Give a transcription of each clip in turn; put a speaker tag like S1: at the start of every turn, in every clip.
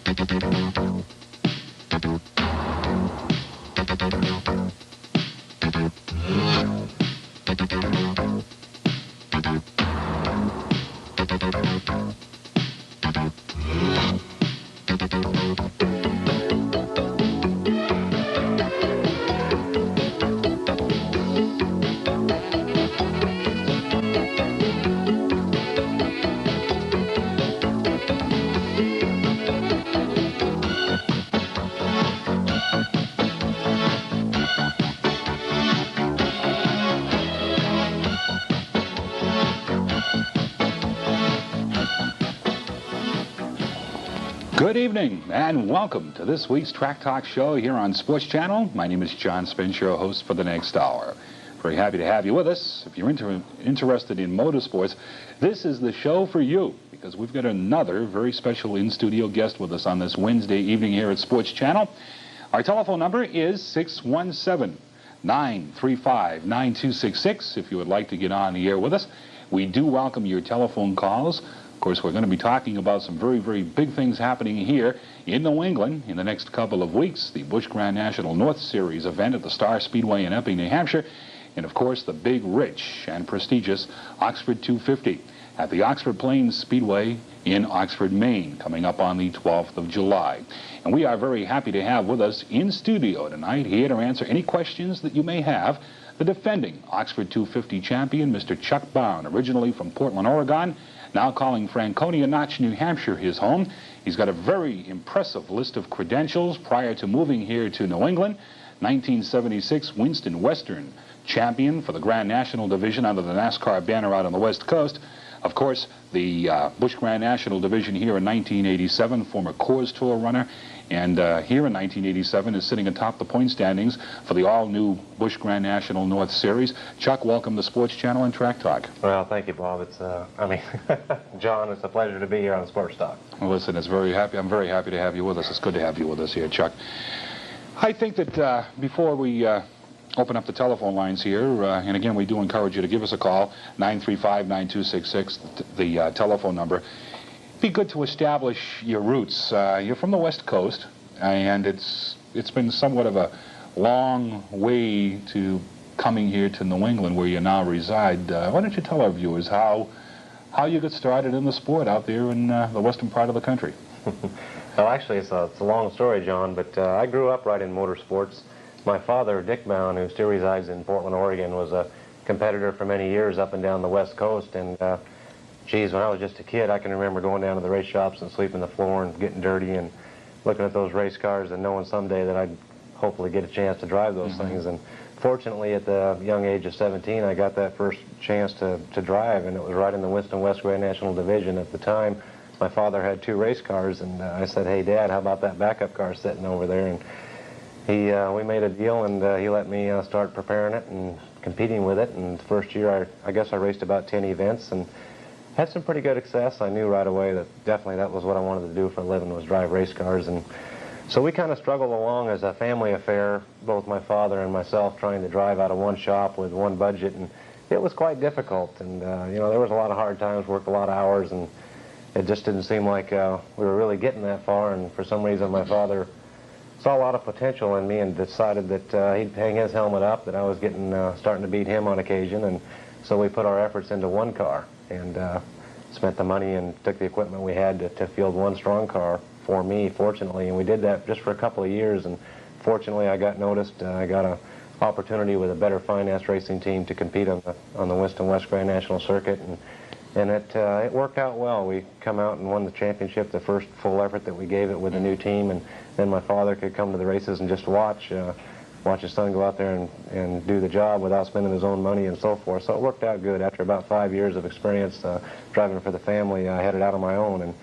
S1: Good evening and welcome to this week's Track Talk show here on Sports Channel. My name is John Spence, your host for the next hour. Very happy to have you with us. If you're interested in motorsports, this is the show for you because we've got another very special in-studio guest with us on this Wednesday evening here at Sports Channel. Our telephone number is 617-935-9266 if you would like to get on the air with us. We do welcome your telephone calls. Of course, we're going to be talking about some very, very big things happening here in New England in the next couple of weeks. The Busch Grand National North Series event at the Star Speedway in Epping, New Hampshire. And, of course, the big, rich, and prestigious Oxford 250 at the Oxford Plains Speedway in Oxford, Maine, coming up on the 12th of July. And we are very happy to have with us in studio tonight, here to answer any questions that you may have, the defending Oxford 250 champion, Mr. Chuck Bown, originally from Portland, Oregon, now calling Franconia Notch, New Hampshire, his home. He's got a very impressive list of credentials prior to moving here to New England. 1976 Winston Western champion for the Grand National Division under the NASCAR banner out on the West Coast. Of course, the Busch Grand National Division here in 1987, former Coors Tour runner, and here in 1987 is sitting atop the point standings for the all-new Busch Grand National North Series. Chuck, welcome to Sports Channel and Track Talk.
S2: Well, thank you, Bob. It's, John, it's a pleasure to be here on Sports Talk.
S1: Well, listen, I'm very happy to have you with us. It's good to have you with us here, Chuck. I think that before we open up the telephone lines here, and again, we do encourage you to give us a call, 935-9266, the telephone number. It'd be good to establish your roots. You're from the West Coast, and it's been somewhat of a long way to coming here to New England, where you now reside. Why don't you tell our viewers how you got started in the sport out there in the western part of the country?
S2: Well, actually, it's a long story, John, but I grew up right in motorsports. My father, Dick Bown, who still resides in Portland, Oregon, was a competitor for many years up and down the West Coast. And, geez, when I was just a kid, I can remember going down to the race shops and sleeping on the floor and getting dirty and looking at those race cars and knowing someday that I'd hopefully get a chance to drive those things. And fortunately, at the young age of 17, I got that first chance to drive, and it was right in the Winston West Grand National Division. At the time, my father had 2 race cars, and I said, "Hey, Dad, how about that backup car sitting over there?" And we made a deal, and he let me start preparing it and competing with it. And the first year, I guess I raced about 10 events and had some pretty good success. I knew right away that definitely that was what I wanted to do for a living, was drive race cars. And so we kind of struggled along as a family affair, both my father and myself, trying to drive out of one shop with one budget. And it was quite difficult. And, you know, there was a lot of hard times, worked a lot of hours, and it just didn't seem like we were really getting that far. And for some reason, my father saw a lot of potential in me and decided that he'd hang his helmet up, that I was getting starting to beat him on occasion. And so we put our efforts into one car and spent the money and took the equipment we had to field one strong car for me, fortunately. And we did that just for a couple of years, and fortunately I got noticed. I got an opportunity with a better finance racing team to compete on the Winston West Grand National Circuit, and it worked out well. We come out and won the championship, the first full effort that we gave it with a new team, and then my father could come to the races and just watch his son go out there and do the job without spending his own money and so forth. So it worked out good. After about 5 years of experience driving for the family, I headed out on my own. And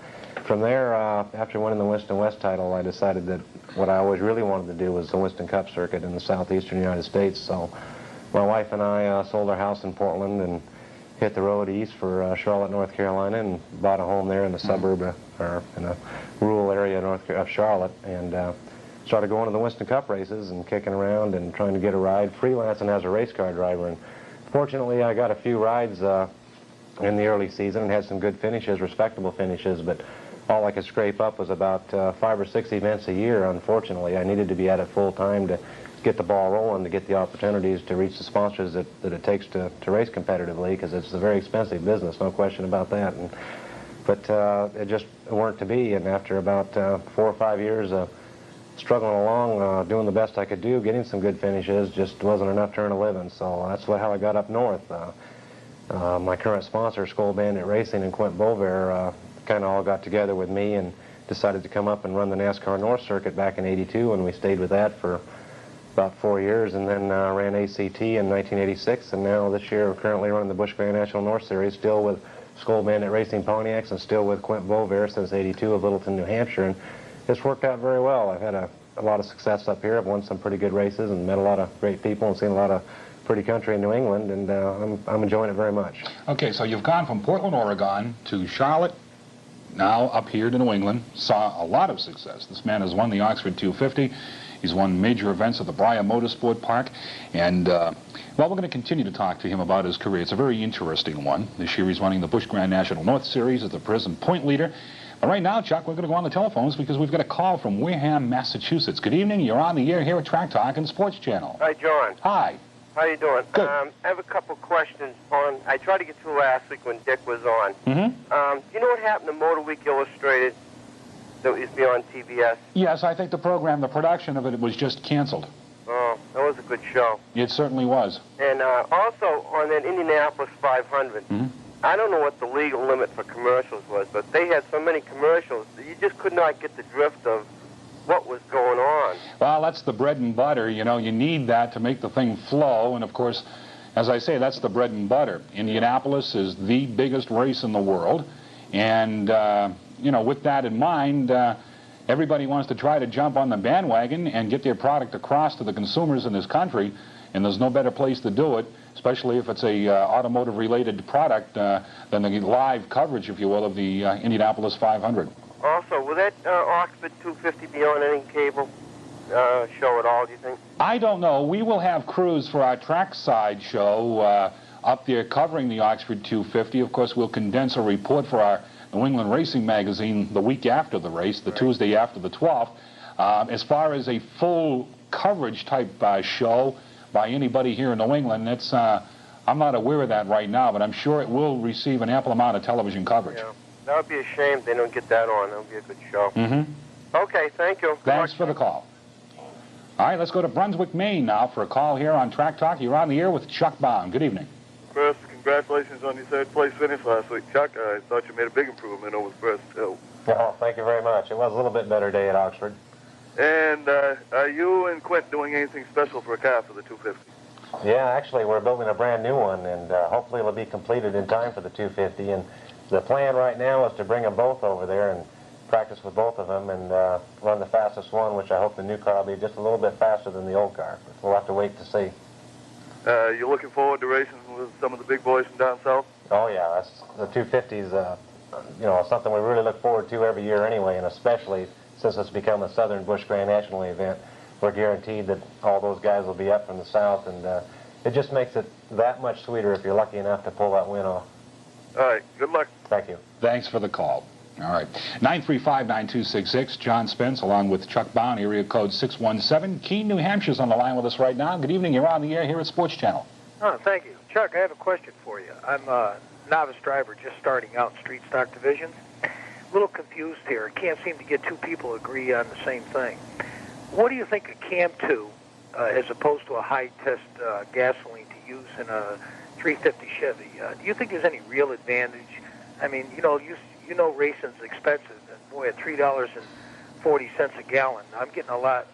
S2: from there, after winning the Winston West title, I decided that what I always really wanted to do was the Winston Cup circuit in the southeastern United States. So my wife and I sold our house in Portland and hit the road east for Charlotte, North Carolina, and bought a home there in the suburb, or in a rural area of Charlotte, and started going to the Winston Cup races and kicking around and trying to get a ride, freelancing as a race car driver. And fortunately, I got a few rides in the early season and had some good finishes, respectable finishes, but all I could scrape up was about 5 or 6 events a year, unfortunately. I needed to be at it full time to get the ball rolling, to get the opportunities to reach the sponsors that it takes to race competitively, because it's a very expensive business, no question about that. But it just weren't to be, and after about 4 or 5 years struggling along, doing the best I could do, getting some good finishes, just wasn't enough to earn a living. So that's how I got up north. My current sponsor, Skoal Bandit Racing and Quint Bover, kind of all got together with me and decided to come up and run the NASCAR North Circuit back in '82, and we stayed with that for about 4 years, and then ran ACT in 1986, and now this year we're currently running the Busch Grand National North Series, still with Skoal Bandit Racing Pontiacs and still with Quint Bover since '82 of Littleton, New Hampshire, and it's worked out very well. I've had a lot of success up here. I've won some pretty good races and met a lot of great people and seen a lot of pretty country in New England, and I'm enjoying it very much.
S1: Okay, so you've gone from Portland, Oregon to Charlotte, now up here to New England, saw a lot of success. This man has won the Oxford 250. He's won major events at the Briar Motorsport Park, and well, we're going to continue to talk to him about his career. It's a very interesting one. This year he's running the Busch Grand National North Series as the present point leader. But right now, Chuck, we're going to go on the telephones because we've got a call from Wareham, Massachusetts. Good evening. You're on the air here at Track Talk and Sports Channel.
S3: Hi, John.
S1: Hi.
S3: How you doing?
S1: Good.
S3: I have a couple questions on. I tried to get through last week when Dick was on.
S1: Mm-hmm.
S3: Do you know what happened to Motor Week Illustrated that used to be on TBS?
S1: Yes, I think the program, the production of it was just canceled.
S3: Oh, that was a good show.
S1: It certainly was.
S3: And also on that Indianapolis 500, I don't know what the legal limit for commercials was, but they had so many commercials that you just could not get the drift of what was going on.
S1: Well, that's the bread and butter. You know, you need that to make the thing flow. And, of course, as I say, that's the bread and butter. Indianapolis is the biggest race in the world. And, you know, with that in mind, everybody wants to try to jump on the bandwagon and get their product across to the consumers in this country. And there's no better place to do it, especially if it's a automotive-related product, than the live coverage, if you will, of the Indianapolis 500.
S3: Also, will that Oxford 250 be on any cable show at all, do you think?
S1: I don't know. We will have crews for our trackside show up there covering the Oxford 250. Of course, we'll condense a report for our New England Racing magazine the week after the race, the Tuesday after the 12th. As far as a full coverage type show by anybody here in New England, it's, I'm not aware of that right now, but I'm sure it will receive an ample amount of television coverage.
S3: Yeah. That would be a shame if they don't get that on. That would be a good show.
S1: Mm-hmm.
S3: Okay, thank you.
S1: Thanks for the call. All right, let's go to Brunswick, Maine now for a call here on Track Talk. You're on the air with Chuck Bown. Good evening.
S4: First, congratulations on your third-place finish last week, Chuck. I thought you made a big improvement over the first two.
S2: Oh, thank you very much. It was a little bit better day at Oxford.
S4: And are you and Quint doing anything special for a car for the 250?
S2: Yeah, actually, we're building a brand new one, and hopefully it'll be completed in time for the 250. And the plan right now is to bring them both over there and practice with both of them and run the fastest one, which I hope the new car will be just a little bit faster than the old car. We'll have to wait to see.
S4: You looking forward to racing with some of the big boys from down south?
S2: Oh, yeah. That's, the 250's, you know, something we really look forward to every year anyway, and especially since it's become a Southern Busch Grand National event. We're guaranteed that all those guys will be up from the south, and it just makes it that much sweeter if you're lucky enough to pull that win off.
S4: All right, good luck.
S2: Thank you.
S1: Thanks for the call. All right. 935-9266, John Spence, along with Chuck Bown, area code 617. Keene, New Hampshire's on the line with us right now. Good evening. You're on the air here at Sports Channel.
S5: Oh, thank you. Chuck, I have a question for you. I'm a novice driver just starting out in street stock divisions. A little confused here. I can't seem to get two people to agree on the same thing. What do you think of Cam 2 as opposed to a high-test gasoline to use in a 350 Chevy? Do you think there's any real advantage? I mean, you know racing's expensive, and boy, at $3.40 a gallon, I'm getting a lot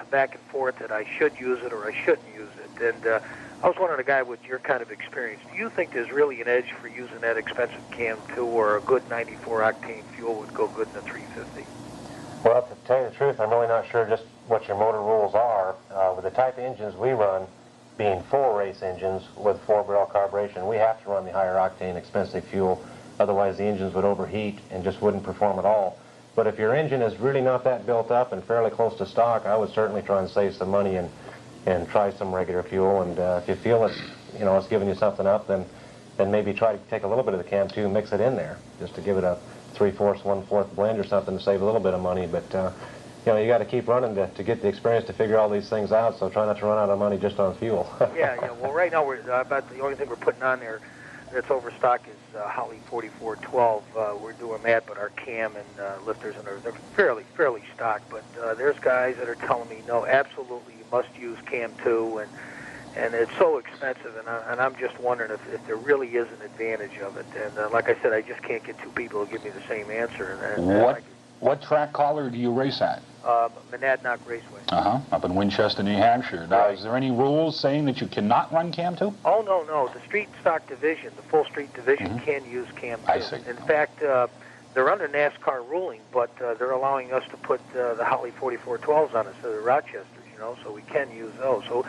S5: back and forth that I should use it or I shouldn't use it. And I was wondering, a guy with your kind of experience, do you think there's really an edge for using that expensive Cam 2, or a good 94-octane fuel would go good in a 350?
S2: Well, to tell you the truth, I'm really not sure just what your motor rules are. With the type of engines we run, being full race engines with 4-barrel carburation, we have to run the higher octane expensive fuel. Otherwise, the engines would overheat and just wouldn't perform at all. But if your engine is really not that built up and fairly close to stock, I would certainly try and save some money and try some regular fuel. And if you feel it's, it's giving you something up, then maybe try to take a little bit of the Cam 2 and mix it in there, just to give it a 3/4, 1/4 blend or something to save a little bit of money. But you know, you got to keep running to get the experience to figure all these things out. So try not to run out of money just on fuel.
S5: Yeah. Well, right now we're about the only thing we're putting on there that's overstock is Holly 4412. We're doing that, but our cam and lifters and they're fairly stocked. But there's guys that are telling me no, absolutely you must use cam 2, and it's so expensive, and I'm just wondering if there really is an advantage of it. And like I said, I just can't get two people to give me the same answer.
S1: What track collar do you race at?
S5: Monadnock Raceway.
S1: Up in Winchester, New Hampshire. Now, is there any rules saying that you cannot run Cam 2?
S5: Oh, no. The street stock division, the full street division, can use Cam 2.
S1: I see.
S5: In fact, they're under NASCAR ruling, but they're allowing us to put the Holly 4412s on instead of the Rochesters, you know, so we can use those. So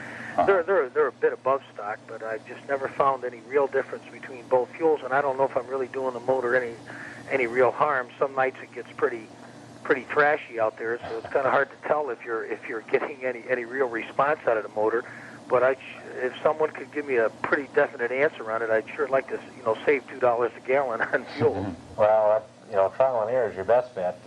S5: they're a bit above stock, but I've just never found any real difference between both fuels, and I don't know if I'm really doing the motor any real harm. Some nights it gets pretty trashy out there, so it's kind of hard to tell if you're getting any real response out of the motor. But if someone could give me a pretty definite answer on it, I'd sure like to save $2 a gallon on fuel.
S2: Well, trial and error is your best bet.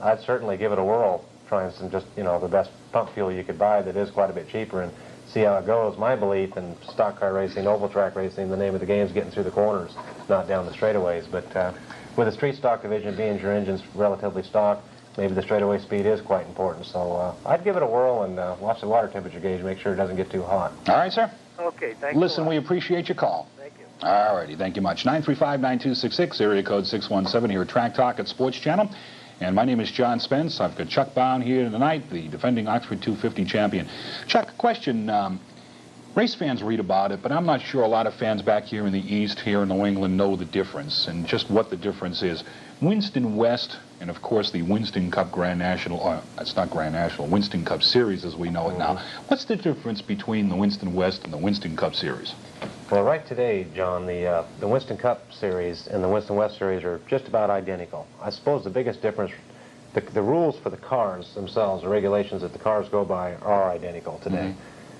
S2: I'd certainly give it a whirl, trying some just the best pump fuel you could buy that is quite a bit cheaper, and see how it goes. My belief in stock car racing, oval track racing, the name of the game is getting through the corners, not down the straightaways. But with the street stock division being your engine's relatively stock, maybe the straightaway speed is quite important. So I'd give it a whirl and watch the water temperature gauge, make sure it doesn't get too hot.
S1: All right, sir.
S5: Okay, thank you.
S1: Listen, we appreciate your call.
S5: Thank you.
S1: All righty, thank you much. 935-9266, area code 617 here at Track Talk at Sports Channel. And my name is John Spence. I've got Chuck Bown here tonight, the defending Oxford 250 champion. Chuck, question. Race fans read about it, but I'm not sure a lot of fans back here in the East, here in New England, know the difference and just what the difference is. Winston West and, of course, the Winston Cup Grand National, it's not Grand National, Winston Cup Series as we know it now. What's the difference between the Winston West and the Winston Cup Series?
S2: Well, right today, John, the Winston Cup Series and the Winston West Series are just about identical. I suppose the biggest difference, the rules for the cars themselves, the regulations that the cars go by are identical today.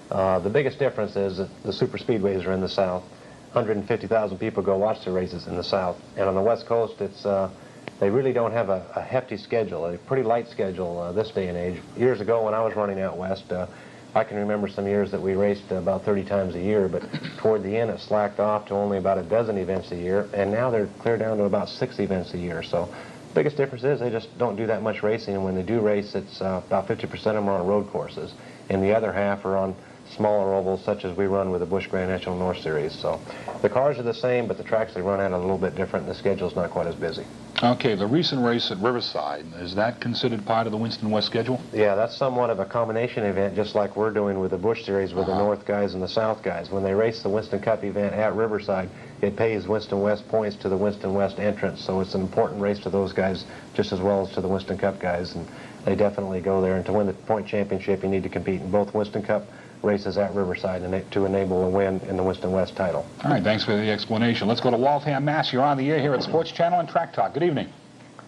S2: The biggest difference is that the super speedways are in the South. 150,000 people go watch the races in the South. And on the West Coast, they really don't have a hefty schedule, a pretty light schedule this day and age. Years ago when I was running out West, I can remember some years that we raced about 30 times a year, but toward the end it slacked off to only about a dozen events a year, and now they're clear down to about 6 events a year. So the biggest difference is they just don't do that much racing, and when they do race, it's about 50% of them are on road courses, and the other half are on smaller ovals such as we run with the Busch Grand National North Series. So the cars are the same, but the tracks they run at are a little bit different, and the schedule's not quite as busy.
S1: Okay, the recent race at Riverside, is that considered part of the Winston West schedule?
S2: Yeah, that's somewhat of a combination event, just like we're doing with the Busch Series with the North guys and the South guys. When they race the Winston Cup event at Riverside, it pays Winston West points to the Winston West entrance, so it's an important race to those guys just as well as to the Winston Cup guys, and they definitely go there. And to win the point championship, you need to compete in both Winston Cup races at Riverside and to enable a win in the Winston West title.
S1: All right, thanks for the explanation. Let's go to Waltham, Mass. You're on the air here at Sports Channel and Track Talk. Good evening.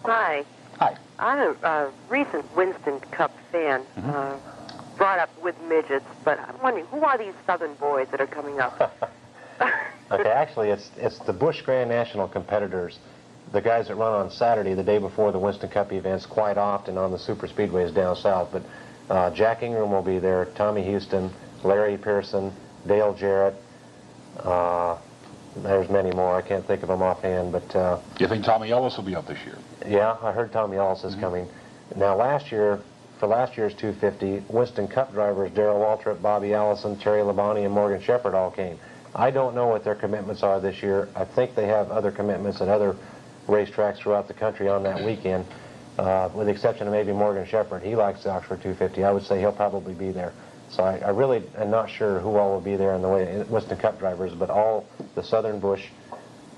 S6: Hi.
S1: Hi.
S6: I'm a recent Winston Cup fan, brought up with midgets, but I'm wondering, who are these Southern boys that are coming up?
S2: Okay, actually, it's the Busch Grand National competitors, the guys that run on Saturday, the day before the Winston Cup events, quite often on the super speedways down south. But Jack Ingram will be there, Tommy Houston, Larry Pearson, Dale Jarrett. There's many more. I can't think of them offhand, but...
S1: Do you think Tommy Ellis will be up this year?
S2: Yeah, I heard Tommy Ellis is coming. Now, for last year's 250, Winston Cup drivers Darrell Waltrip, Bobby Allison, Terry Labonte, and Morgan Shepherd all came. I don't know what their commitments are this year. I think they have other commitments at other racetracks throughout the country on that weekend, with the exception of maybe Morgan Shepherd. He likes the Oxford 250. I would say he'll probably be there. So I really am not sure who all will be there in the way Winston Cup drivers, but all the Southern Busch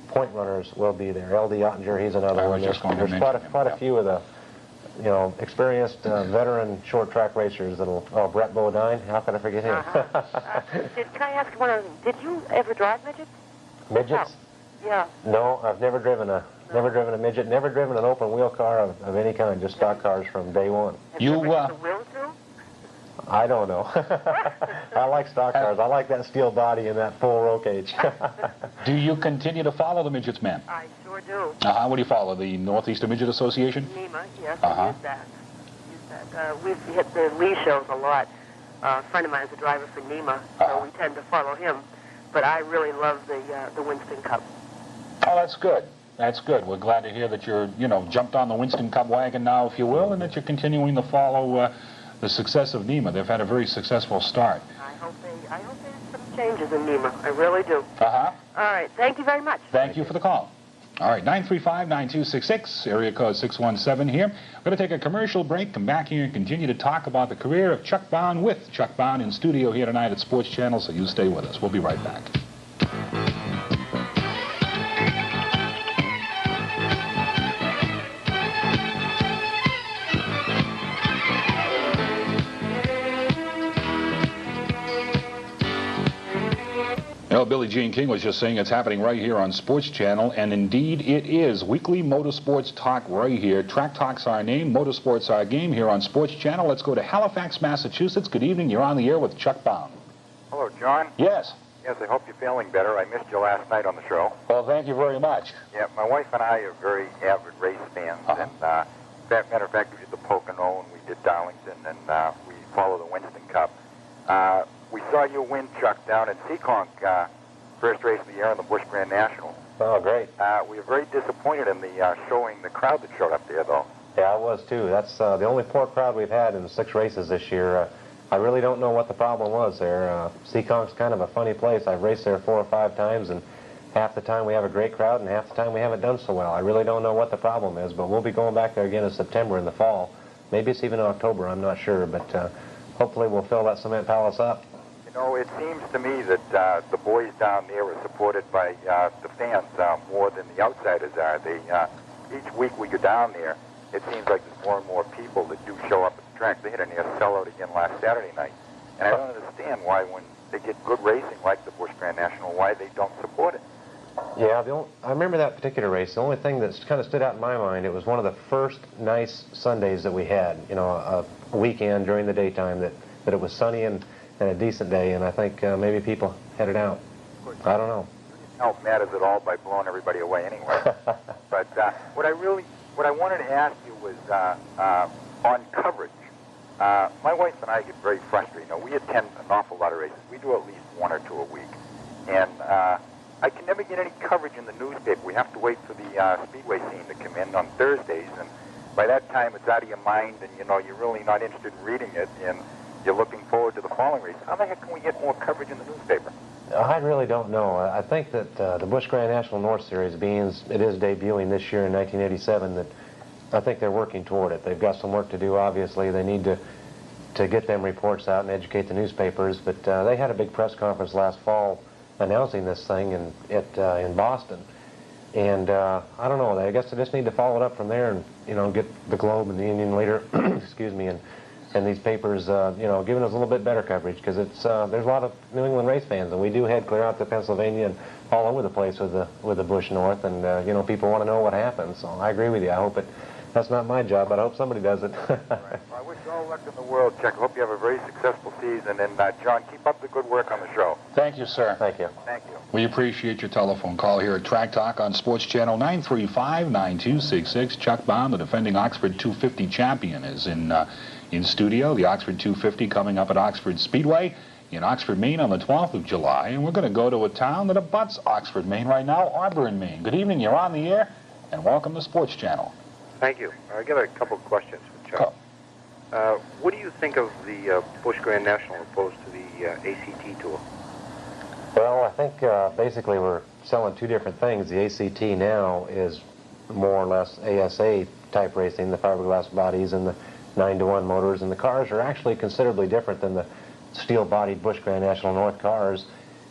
S2: point runners will be there. L.D. Ottinger, he's another one. There's quite a few of the experienced veteran short track racers that'll. Oh, Brett Bodine, how could I forget him?
S6: Can I ask one other thing? Did you ever drive midgets?
S2: Midgets?
S6: No. Yeah.
S2: No, I've never driven a midget, never driven an open wheel car of any kind, just stock cars from day one.
S6: Have you ever driven the wheel too?
S2: I don't know. I like stock cars. I like that steel body and that full roll cage.
S1: Do you continue to follow the midgets, ma'am?
S6: I sure do.
S1: What do you follow? The Northeastern Midget Association?
S6: NEMA, yes, I use that. We hit the Lee shows a lot. A friend of mine is a driver for NEMA, so we tend to follow him. But I really love the Winston Cup.
S1: Oh, that's good. That's good. We're glad to hear that you're, jumped on the Winston Cup wagon now, if you will, and that you're continuing to follow the success of NEMA. They've had a very successful start.
S6: I hope there's some changes in NEMA. I really do. All right. Thank you very much.
S1: Thank you for the call. All right, 935-9266, area code 617 here. We're going to take a commercial break, come back here and continue to talk about the career of Chuck Bown with Chuck Bown in studio here tonight at Sports Channel, so you stay with us. We'll be right back. Billie Jean King was just saying it's happening right here on Sports Channel, and indeed it is. Weekly motorsports talk right here. Track Talk's our name, motorsports our game here on Sports Channel. Let's go to Halifax, Massachusetts. Good evening. You're on the air with Chuck Bown.
S7: Hello, John.
S1: Yes.
S7: Yes, I hope you're feeling better. I missed you last night on the show.
S1: Well, thank you very much.
S7: Yeah, my wife and I are very avid race fans, and matter of fact, we did the Pocono and we did Darlington, and we follow the Winston Cup. We saw you win, Chuck, down at Seekonk, first race of the year on the Busch Grand National.
S2: Oh, great.
S7: We were very disappointed in the the crowd that showed up there, though.
S2: Yeah, I was too. That's the only poor crowd we've had in 6 races this year. I really don't know what the problem was there. Seekonk's kind of a funny place. I've raced there 4 or 5 times, and half the time we have a great crowd, and half the time we haven't done so well. I really don't know what the problem is, but we'll be going back there again in September in the fall. Maybe it's even in October, I'm not sure, but hopefully we'll fill that cement palace up.
S7: You know, it seems to me that the boys down there are supported by the fans more than the outsiders are. Each week we go down there, it seems like there's more and more people that do show up at the track. They had a near sellout again last Saturday night. And I don't understand why, when they get good racing like the Busch Grand National, why they don't support it.
S2: Yeah, I remember that particular race. The only thing that kind of stood out in my mind, it was one of the first nice Sundays that we had, a weekend during the daytime that it was sunny and a decent day, and I think maybe people headed out. I don't know.
S7: Help matters at all by blowing everybody away anyway. But what I wanted to ask you was on coverage. My wife and I get very frustrated. We attend an awful lot of races. We do at least 1 or 2 a week, and I can never get any coverage in the newspaper. We have to wait for the speedway scene to come in on Thursdays, and by that time it's out of your mind, and you're really not interested in reading it, and you're looking forward to the following race. How the heck can we get more coverage in the newspaper?
S2: I really don't know. I think that the Busch Grand National North Series, being it is debuting this year in 1987, that I think they're working toward it. They've got some work to do, obviously. They need to get them reports out and educate the newspapers, but they had a big press conference last fall announcing this thing in Boston. And I don't know, I guess they just need to follow it up from there and, get the Globe and the Indian Leader, excuse me, and these papers, giving us a little bit better coverage, because it's there's a lot of New England race fans, and we do head clear out to Pennsylvania and all over the place with the Busch North, and people want to know what happens. So I agree with you. I hope that's not my job, but I hope somebody does it.
S7: Right. Well, I wish you all luck in the world, Chuck. I hope you have a very successful season, and John, keep up the good work on the show.
S1: Thank you, sir.
S2: Thank you.
S7: Thank you.
S1: We appreciate your telephone call here at Track Talk on Sports Channel 935-9266. Chuck Bown, the defending Oxford 250 champion, is in studio. The Oxford 250 coming up at Oxford Speedway in Oxford, Maine on the 12th of July. And we're going to go to a town that abuts Oxford, Maine right now, Auburn, Maine. Good evening. You're on the air, and welcome to Sports Channel.
S8: Thank you. I got a couple of questions for Chuck. What do you think of the Busch Grand National opposed to the ACT Tour?
S2: Well, I think basically we're selling 2 different things. The ACT now is more or less ASA type racing, the fiberglass bodies and the 9-to-1 motors, and the cars are actually considerably different than the steel-bodied Busch Grand National North cars.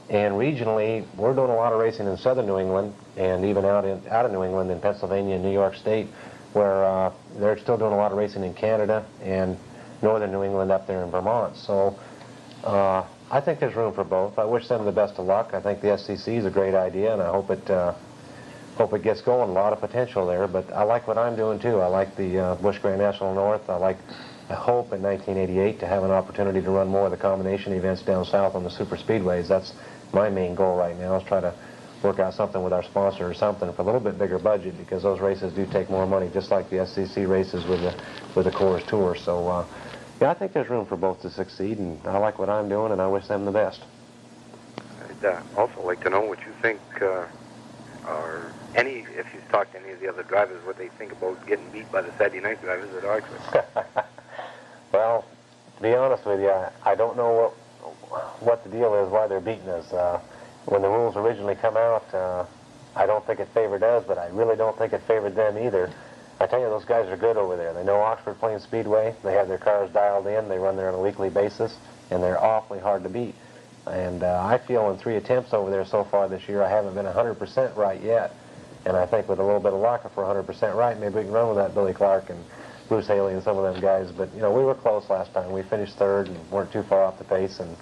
S2: And regionally, we're doing a lot of racing in southern New England, and even out of New England in Pennsylvania and New York State, where they're still doing a lot of racing in Canada and northern New England up there in Vermont. So I think there's room for both. I wish them the best of luck. I think the SCC is a great idea, and I hope it gets going. A lot of potential there, but I like what I'm doing too. I like the Busch Grand National North. I like hope in 1988 to have an opportunity to run more of the combination events down south on the super speedways. That's my main goal right now, is try to work out something with our sponsor or something for a little bit bigger budget, because those races do take more money, just like the SCC races with the Coors Tour. So yeah, I think there's room for both to succeed, and I like what I'm doing, and I wish them the best.
S8: I'd also like to know what you think, or if you've talked to any of the other drivers, what they think about getting beat by the Saturday night drivers at Oxford.
S2: Well, to be honest with you, I don't know what the deal is, why they're beating us. When the rules originally come out, I don't think it favored us, but I really don't think it favored them either. I tell you, those guys are good over there. They know Oxford Plains Speedway. They have their cars dialed in. They run there on a weekly basis, and they're awfully hard to beat. And I feel in 3 attempts over there so far this year, I haven't been 100% right yet. And I think with a little bit of luck, if we're 100% right, maybe we can run with that Billy Clark and Bruce Haley and some of them guys. But, you know, we were close last time. We finished third and weren't too far off the pace. And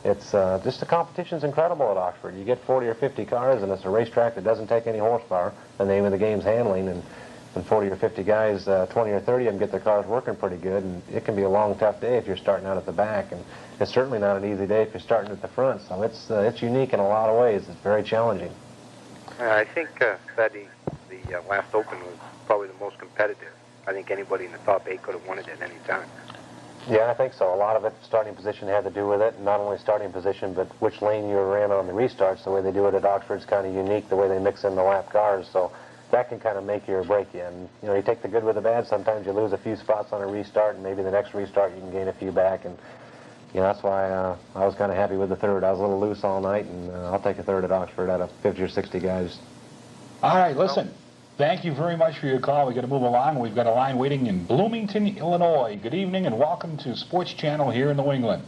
S2: it's just the competition's incredible at Oxford. You get 40 or 50 cars, and it's a racetrack that doesn't take any horsepower. The name of the game's handling, and 40 or 50 guys, 20 or 30 of them get their cars working pretty good, and it can be a long, tough day if you're starting out at the back, and it's certainly not an easy day if you're starting at the front. So it's unique in a lot of ways. It's very challenging.
S8: I think Saturday, the last Open was probably the most competitive. I think anybody in the top 8 could have won it at any time.
S2: Yeah, I think so. A lot of it, starting position had to do with it. And not only starting position, but which lane you were in on the restarts. The way they do it at Oxford is kind of unique, the way they mix in the lap cars. So that can kind of make you or break you. And, you know, you take the good with the bad. Sometimes you lose a few spots on a restart, and maybe the next restart you can gain a few back. And, you know, that's why I was kind of happy with the third. I was a little loose all night, and I'll take a third at Oxford out of 50 or 60 guys.
S1: All right, listen. Thank you very much for your call. We've got to move along. We've got a line waiting in Bloomington, Illinois. Good evening and welcome to Sports Channel here in New England.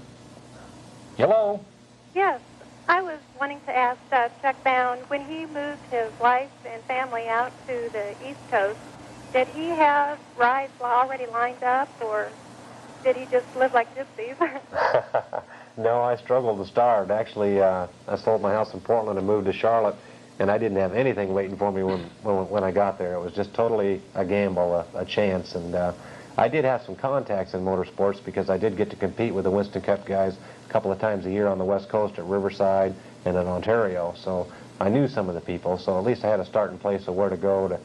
S1: Hello?
S9: Yes, I was wanting to ask Chuck Bown, when he moved his wife and family out to the East Coast, did he have rides already lined up, or did he just live like gypsies?
S2: No, I struggled to start. Actually, I sold my house in Portland and moved to Charlotte, and I didn't have anything waiting for me when I got there. It was just totally a gamble, a chance. And I did have some contacts in motorsports, because I did get to compete with the Winston Cup guys a couple of times a year on the West Coast at Riverside and in Ontario. So I knew some of the people, so at least I had a starting place of where to go to,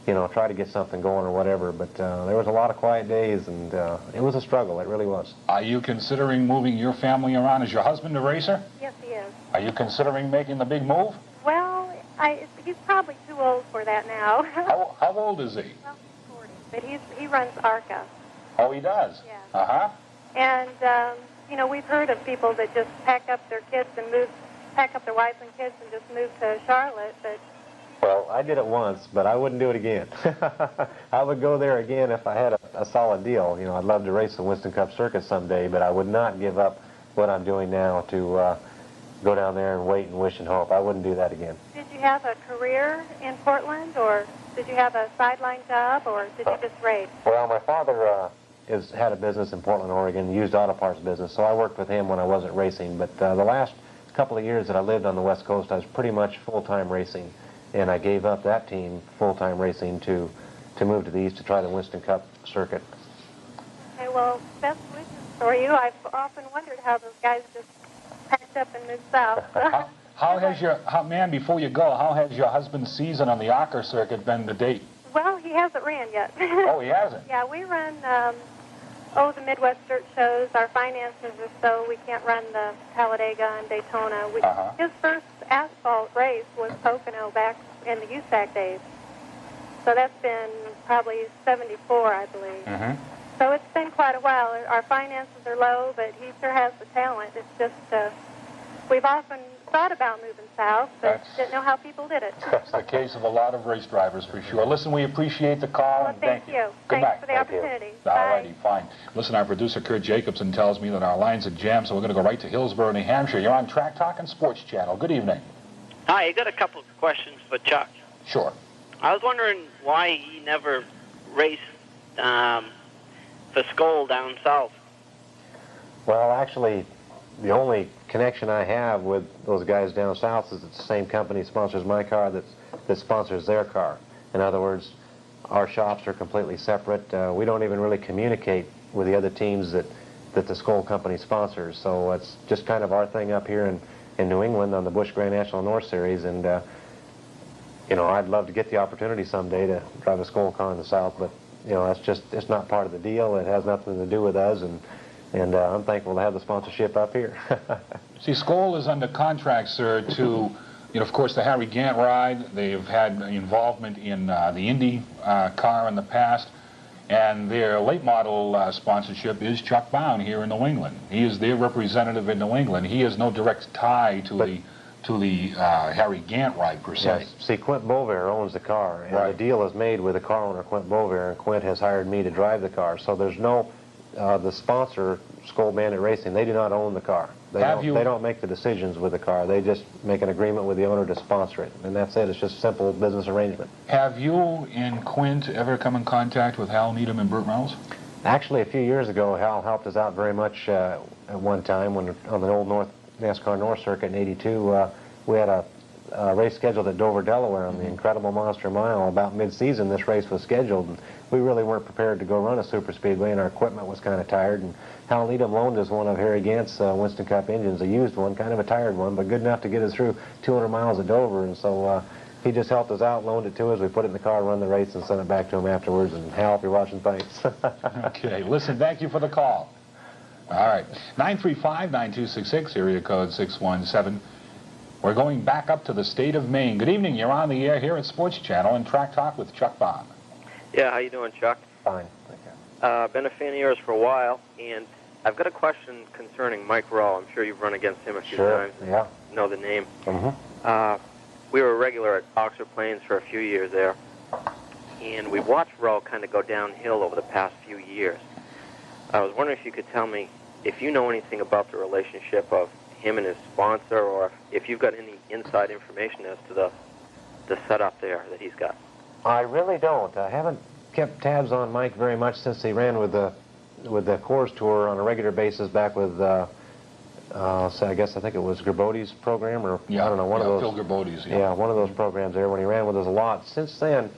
S2: you know, try to get something going or whatever. But there was a lot of quiet days, and it was a struggle. It really was.
S1: Are you considering moving your family around? Is your husband a racer?
S9: Yes, he is.
S1: Are you considering making the big move?
S9: Well, he's probably too old for that now.
S1: How old is he?
S9: Well, he's 40, but he runs ARCA.
S1: Oh, he does?
S9: Yeah.
S1: Uh-huh.
S9: And, you know, we've heard of people that just pack up their kids and pack up their wives and kids and just move to Charlotte, but...
S2: Well, I did it once, but I wouldn't do it again. I would go there again if I had a solid deal. You know, I'd love to race the Winston Cup circuit someday, but I would not give up what I'm doing now to go down there and wait and wish and hope. I wouldn't do that again.
S9: Did you have a career in Portland, or did you have a sideline job, or did you just race?
S2: Well, my father had a business in Portland, Oregon, used auto parts business, so I worked with him when I wasn't racing. But the last couple of years that I lived on the West Coast, I was pretty much full-time racing, and I gave up that team, full-time racing, to move to the East to try the Winston Cup circuit.
S9: Okay, well, best wishes for you. I've often wondered how those guys just packed up and moved south.
S1: Man, before you go, how has your husband's season on the ARCA circuit been to date?
S9: Well, he hasn't ran yet.
S1: Oh, he hasn't?
S9: Yeah, we run, the Midwest Dirt shows. Our finances are so we can't run the Talladega and Daytona. His first asphalt race was Pocono back in the USAC days. So that's been probably 74, I believe.
S1: Mm-hmm.
S9: So it's been quite a while. Our finances are low, but he sure has the talent. It's just, we've often thought about moving south, but didn't know how people did it.
S1: That's the case of a lot of race drivers, for sure. Listen, we appreciate the call.
S9: Well, thank you.
S1: Good
S9: Thanks
S1: night.
S9: for the opportunity.
S1: All righty, fine. Listen, our producer, Kurt Jacobson, tells me that our lines are jammed, so we're going to go right to Hillsborough, New Hampshire. You're on Track Talk and Sports Channel. Good evening.
S10: Hi, I got a couple of questions for Chuck.
S1: Sure.
S10: I was wondering why he never raced for Skoal down south.
S2: Well, actually, the only connection I have with those guys down south is it's the same company sponsors my car that sponsors their car. In other words, our shops are completely separate. We don't even really communicate with the other teams that the Skoal company sponsors. So it's just kind of our thing up here in New England on the Busch Grand National North Series. And you know, I'd love to get the opportunity someday to drive a Skoal car in the South, but you know, it's not part of the deal. It has nothing to do with us, and I'm thankful to have the sponsorship up here.
S1: See, Skoal is under contract, sir, to, you know, of course, the Harry Gant ride. They've had involvement in the Indy car in the past, and their late model sponsorship is Chuck Bown here in New England. He is their representative in New England. He has no direct tie to the Harry Gant ride, per se.
S2: Yes. See, Quint Bovair owns the car, and
S1: right.
S2: the deal is made with the car owner, Quint Bovair, and Quint has hired me to drive the car. So there's no, the sponsor, Skoal Bandit Racing, they do not own the car. They don't make the decisions with the car. They just make an agreement with the owner to sponsor it, and that's it. It's just a simple business arrangement. Have you and Quint ever come in contact with Hal Needham and Burt Reynolds? Actually, a few years ago, Hal helped us out very much at one time when on the old NASCAR North Circuit in '82. We had a race scheduled at Dover, Delaware on the Incredible Monster Mile. About mid-season, this race was scheduled, and we really weren't prepared to go run a super speedway, and our equipment was kind of tired. And Hal Needham loaned us one of Harry Gant's Winston Cup engines, a used one, kind of a tired one, but good enough to get us through 200 miles at Dover. And so he just helped us out, loaned it to us. We put it in the car, run the race, and sent it back to him afterwards. And Hal, if you're watching, thanks.
S1: Okay, listen, thank you for the call. All right, 935-9266, area code 617. We're going back up to the state of Maine. Good evening. You're on the air here at Sports Channel and Track Talk with Chuck Bown.
S11: Yeah, how you doing, Chuck?
S2: Fine, thank you.
S11: Been a fan of yours for a while, and I've got a question concerning Mike Rowe. I'm sure you've run against him a few times.
S2: Yeah.
S11: Know the name.
S2: Mm-hmm.
S11: We were a regular at Oxford Plains for a few years there, and we've watched Rowe kind of go downhill over the past few years. I was wondering if you could tell me if you know anything about the relationship of him and his sponsor, or if you've got any inside information as to the setup there that he's got.
S2: I really don't. I haven't kept tabs on Mike very much since he ran with the Coors Tour on a regular basis back with, so I think it was Gerbody's program, or I don't know, one of those.
S1: Phil Gerbody's,
S2: yeah, one of those programs there when he ran with us a lot. Since then,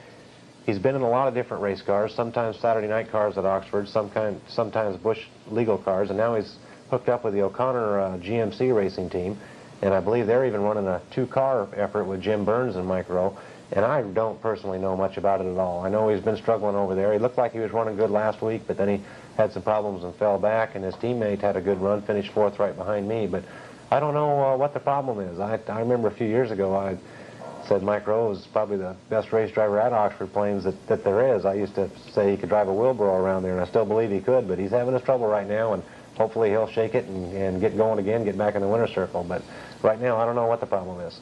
S2: he's been in a lot of different race cars, sometimes Saturday night cars at Oxford, sometimes Busch legal cars, and now he's hooked up with the O'Connor GMC racing team, and I believe they're even running a two-car effort with Jim Burns and Mike Rowe, and I don't personally know much about it at all. I know he's been struggling over there. He looked like he was running good last week, but then he had some problems and fell back, and his teammate had a good run, finished fourth right behind me, but I don't know what the problem is. I remember a few years ago I said Mike Rowe is probably the best race driver at Oxford Plains that there is. I used to say he could drive a wheelbarrow around there, and I still believe he could, but he's having his trouble right now, and hopefully he'll shake it and get going again, get back in the winner's circle. But right now, I don't know what the problem is.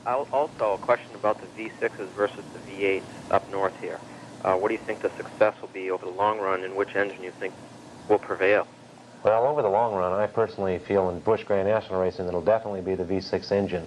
S11: Also, a question about the V6s versus the V8s up north here. What do you think the success will be over the long run, and which engine you think will prevail?
S2: Well, over the long run, I personally feel in Busch Grand National Racing it'll definitely be the V6 engine.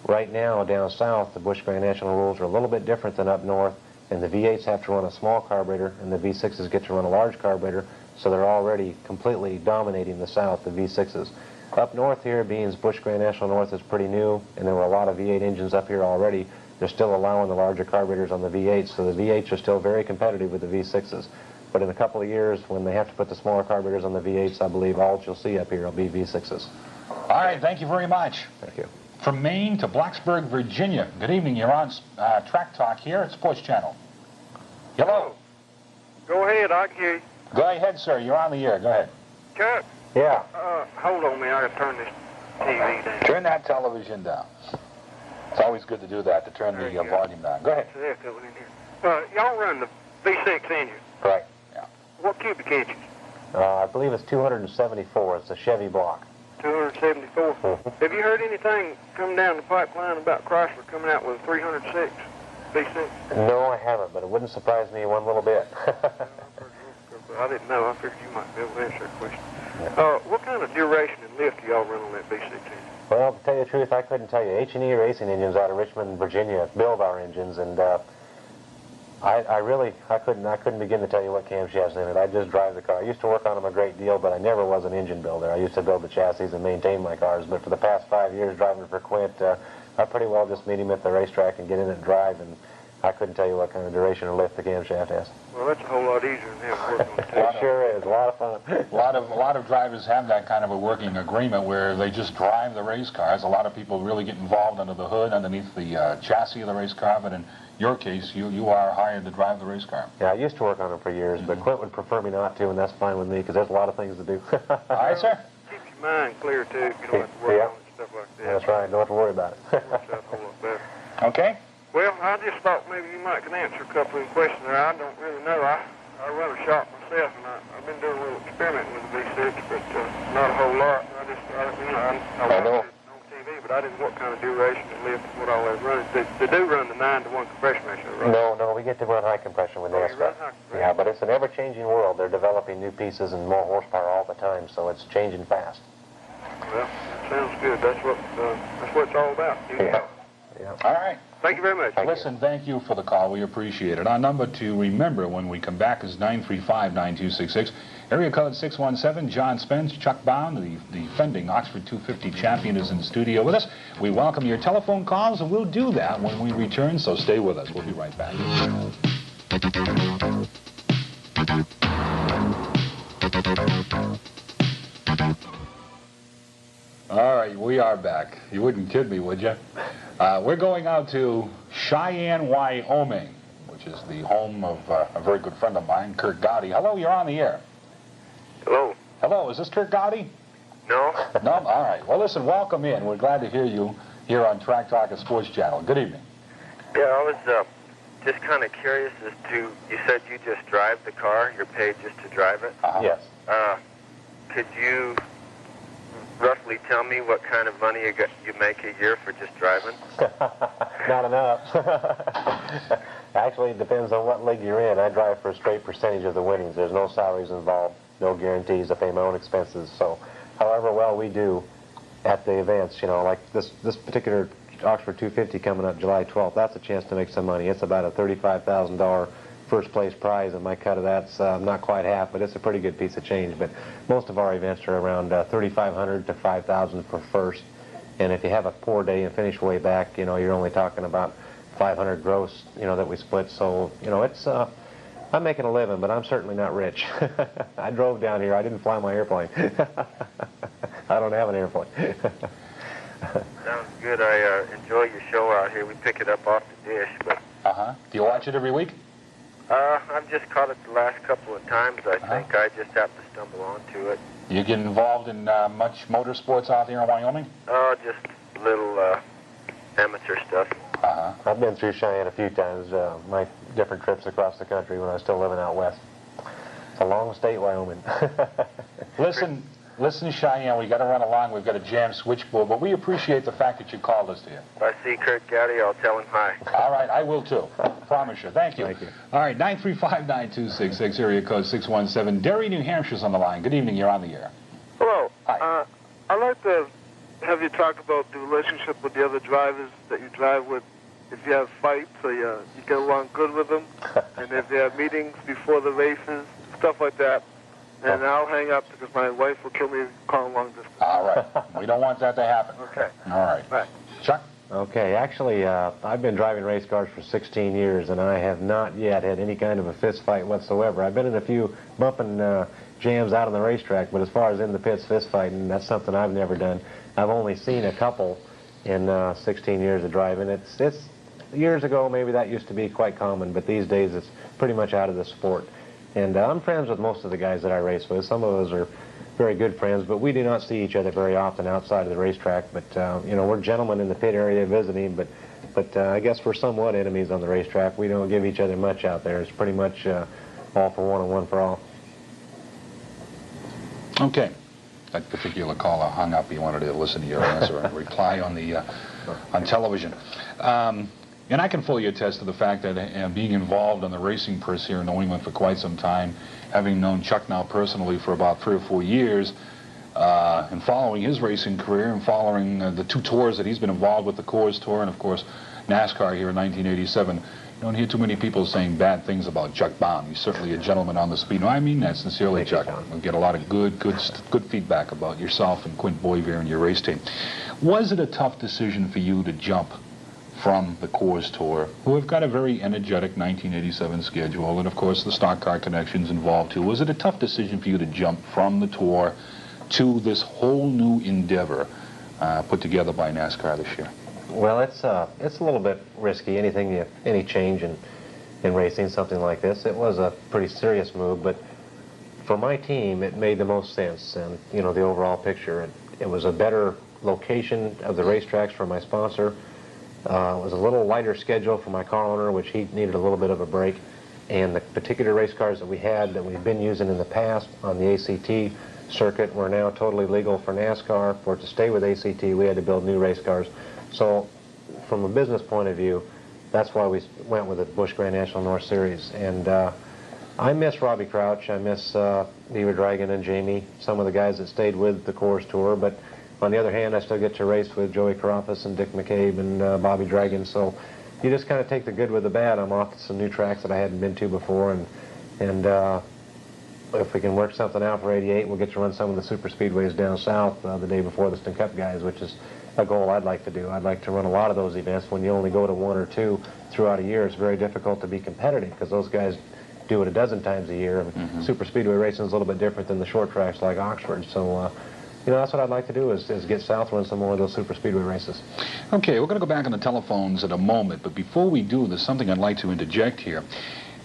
S2: Right now, down south, the Busch Grand National rules are a little bit different than up north, and the V8s have to run a small carburetor, and the V6s get to run a large carburetor, so they're already completely dominating the south, the V6s. Up north here, being Busch Grand National North is pretty new, and there were a lot of V8 engines up here already. They're still allowing the larger carburetors on the V8s, so the V8s are still very competitive with the V6s. But in a couple of years, when they have to put the smaller carburetors on the V8s, I believe all you'll see up here will be V6s.
S1: All right, thank you very much.
S2: Thank you.
S1: From Maine to Blacksburg, Virginia. Good evening. You're on Track Talk here at Sports Channel. Hello.
S4: Go ahead, I can hear you.
S1: Go ahead, sir. You're on the air. Go ahead.
S4: Chuck?
S2: Yeah.
S4: Hold on a minute. I gotta turn this TV down.
S1: Turn that television down. It's always good to do that, to turn the volume down. Go ahead.
S4: Y'all run the V6 engine.
S2: Right.
S1: Yeah.
S4: What cubic inches?
S2: I believe it's 274. It's a Chevy block.
S4: 274. Have you heard anything coming down the pipeline about Chrysler coming out with a 306 V6?
S2: No, I haven't, but it wouldn't surprise me one little bit.
S4: I didn't know. I figured you might be able to answer that question. What kind of duration and lift do y'all run on that V6 engine?
S2: Well, to tell you the truth, I couldn't tell you. H&E Racing Engines out of Richmond, Virginia, build our engines, and I couldn't begin to tell you what camshafts in it. I just drive the car. I used to work on them a great deal, but I never was an engine builder. I used to build the chassis and maintain my cars, but for the past 5 years driving for Quint, I pretty well just meet him at the racetrack and get in and drive, and I couldn't tell you what kind of duration or lift the camshaft has.
S4: Well, that's a whole lot easier than having work on the tape.
S2: It sure is. A lot of fun.
S1: A lot of drivers have that kind of a working agreement where they just drive the race cars. A lot of people really get involved under the hood, underneath the chassis of the race car, but in your case, you are hired to drive the race car.
S2: Yeah, I used to work on them for years, but Clint would prefer me not to, and that's fine with me because there's a lot of things to do.
S1: All right, sir.
S4: Keeps your mind clear, too. You don't have to worry on it and stuff like that.
S2: That's right. Don't have to worry about it.
S4: Works out a whole lot better.
S1: Okay.
S4: Well, I just thought maybe you might can answer a couple of questions there. I don't really know. I run a shop myself, and I've been doing a little experimenting with the V6, but not a whole lot. I watched it on TV, but I didn't know what kind of duration and lift and what all that runs. They do run the 9-to-1 compression ratio, right?
S2: No, we get to run high compression with this. Yeah, but it's an ever-changing world. They're developing new pieces and more horsepower all the time, so it's changing fast.
S4: Well, that sounds good. That's what it's all about.
S2: Yeah.
S1: All right.
S4: Thank you very much.
S1: Listen, thank you for the call. We appreciate it. Our number to remember when we come back is 935-9266. Area code 617. John Spence, Chuck Bown, the defending Oxford 250 champion, is in the studio with us. We welcome your telephone calls, and we'll do that when we return, so stay with us. We'll be right back. All right, we are back. You wouldn't kid me, would you? We're going out to Cheyenne, Wyoming, which is the home of a very good friend of mine, Kurt Gowdy. Hello, you're on the air.
S3: Hello.
S1: Hello, is this Kurt Gowdy?
S3: No.
S1: No? All right. Well, listen, welcome in. We're glad to hear you here on Tracktalk at SportsChannel. Good evening.
S3: Yeah, I was just kind of curious as to, you said you just drive the car, you're paid just to drive it?
S2: Yes.
S3: Could you roughly tell me what kind of money you make a year for just driving?
S2: Not enough. Actually, it depends on what league you're in. I drive for a straight percentage of the winnings. There's no salaries involved, no guarantees. I pay my own expenses. So, however well we do at the events, you know, like this particular Oxford 250 coming up July 12th, that's a chance to make some money. It's about a $35,000 first place prize, and my cut of that's not quite half, but it's a pretty good piece of change. But most of our events are around $3,500 to $5,000 for first, and if you have a poor day and finish way back, you know, you're only talking about $500 gross, you know, that we split. So, you know, it's I'm making a living, but I'm certainly not rich. I drove down here. I didn't fly my airplane. I don't have an airplane.
S3: Sounds good. I enjoy your show out here. We pick it up off the dish, but...
S1: Do you watch it every week?
S3: I've just caught it the last couple of times, I think. I just have to stumble onto it.
S1: You get involved in much motorsports out here in Wyoming?
S3: Oh, just little amateur stuff.
S2: I've been through Cheyenne a few times, my different trips across the country when I was still living out west. It's a long state, Wyoming.
S1: Listen, Cheyenne, we got to run along. We've got a jammed switchboard, but we appreciate the fact that you called us here.
S3: If I see Kurt Gowdy, I'll tell him hi.
S1: All right, I will too. Promise you. Thank you.
S2: Thank you.
S1: All right, 935-9266, area code 617. Derry, New Hampshire's on the line. Good evening. You're on the air.
S4: Hello.
S1: Hi.
S4: I'd like to have you talk about the relationship with the other drivers that you drive with. If you have fights or you get along good with them, and if you have meetings before the races, stuff like that. And I'll hang up because my wife will kill me calling long distance.
S1: All right. We don't want that to happen.
S4: Okay.
S1: All right.
S4: Right.
S1: Chuck?
S2: Okay, actually, I've been driving race cars for 16 years, and I have not yet had any kind of a fist fight whatsoever. I've been in a few bumping jams out on the racetrack, but as far as in the pits fist fighting, that's something I've never done. I've only seen a couple in 16 years of driving. It's years ago, maybe that used to be quite common, but these days it's pretty much out of the sport. And I'm friends with most of the guys that I race with. Some of us are very good friends, but we do not see each other very often outside of the racetrack. But, you know, we're gentlemen in the pit area visiting, but I guess we're somewhat enemies on the racetrack. We don't give each other much out there. It's pretty much all for one and one for all.
S1: Okay. That particular caller hung up. He wanted to listen to your answer and reply on the on television. And I can fully attest to the fact that being involved in the racing purse here in New England for quite some time, having known Chuck now personally for about 3 or 4 years, and following his racing career and following the 2 tours that he's been involved with, the Coors Tour and, of course, NASCAR here in 1987, you don't hear too many people saying bad things about Chuck Bown. He's certainly a gentleman on the speed. No, I mean that sincerely, Chuck. We get a lot of good feedback about yourself and Quint Boyvier and your race team. Was it a tough decision for you to jump from the Coors Tour, who have got a very energetic 1987 schedule, and of course the stock car connections involved too. Was it a tough decision for you to jump from the Tour to this whole new endeavor put together by NASCAR this year?
S2: Well, it's a little bit risky. Any change in racing, something like this, it was a pretty serious move. But for my team, it made the most sense, and the overall picture. It was a better location of the racetracks for my sponsor. It was a little lighter schedule for my car owner, which he needed a little bit of a break. And the particular race cars that we had that we've been using in the past on the ACT circuit were now totally legal for NASCAR. For it to stay with ACT, we had to build new race cars. So from a business point of view, that's why we went with the Busch Grand National North Series. And I miss Robbie Crouch. I miss Beaver Dragon and Jamie, some of the guys that stayed with the Coors Tour. But on the other hand, I still get to race with Joey Carafas and Dick McCabe and Bobby Dragon. So you just kind of take the good with the bad. I'm off to some new tracks that I hadn't been to before. And if we can work something out for 88, we'll get to run some of the super speedways down south the day before the Stin Cup guys, which is a goal I'd like to do. I'd like to run a lot of those events. When you only go to one or two throughout a year, it's very difficult to be competitive because those guys do it a dozen times a year. Super speedway racing is a little bit different than the short tracks like Oxford. So, that's what I'd like to do is get south, run some more of those super speedway races.
S1: Okay, we're going to go back on the telephones in a moment, but before we do, there's something I'd like to interject here.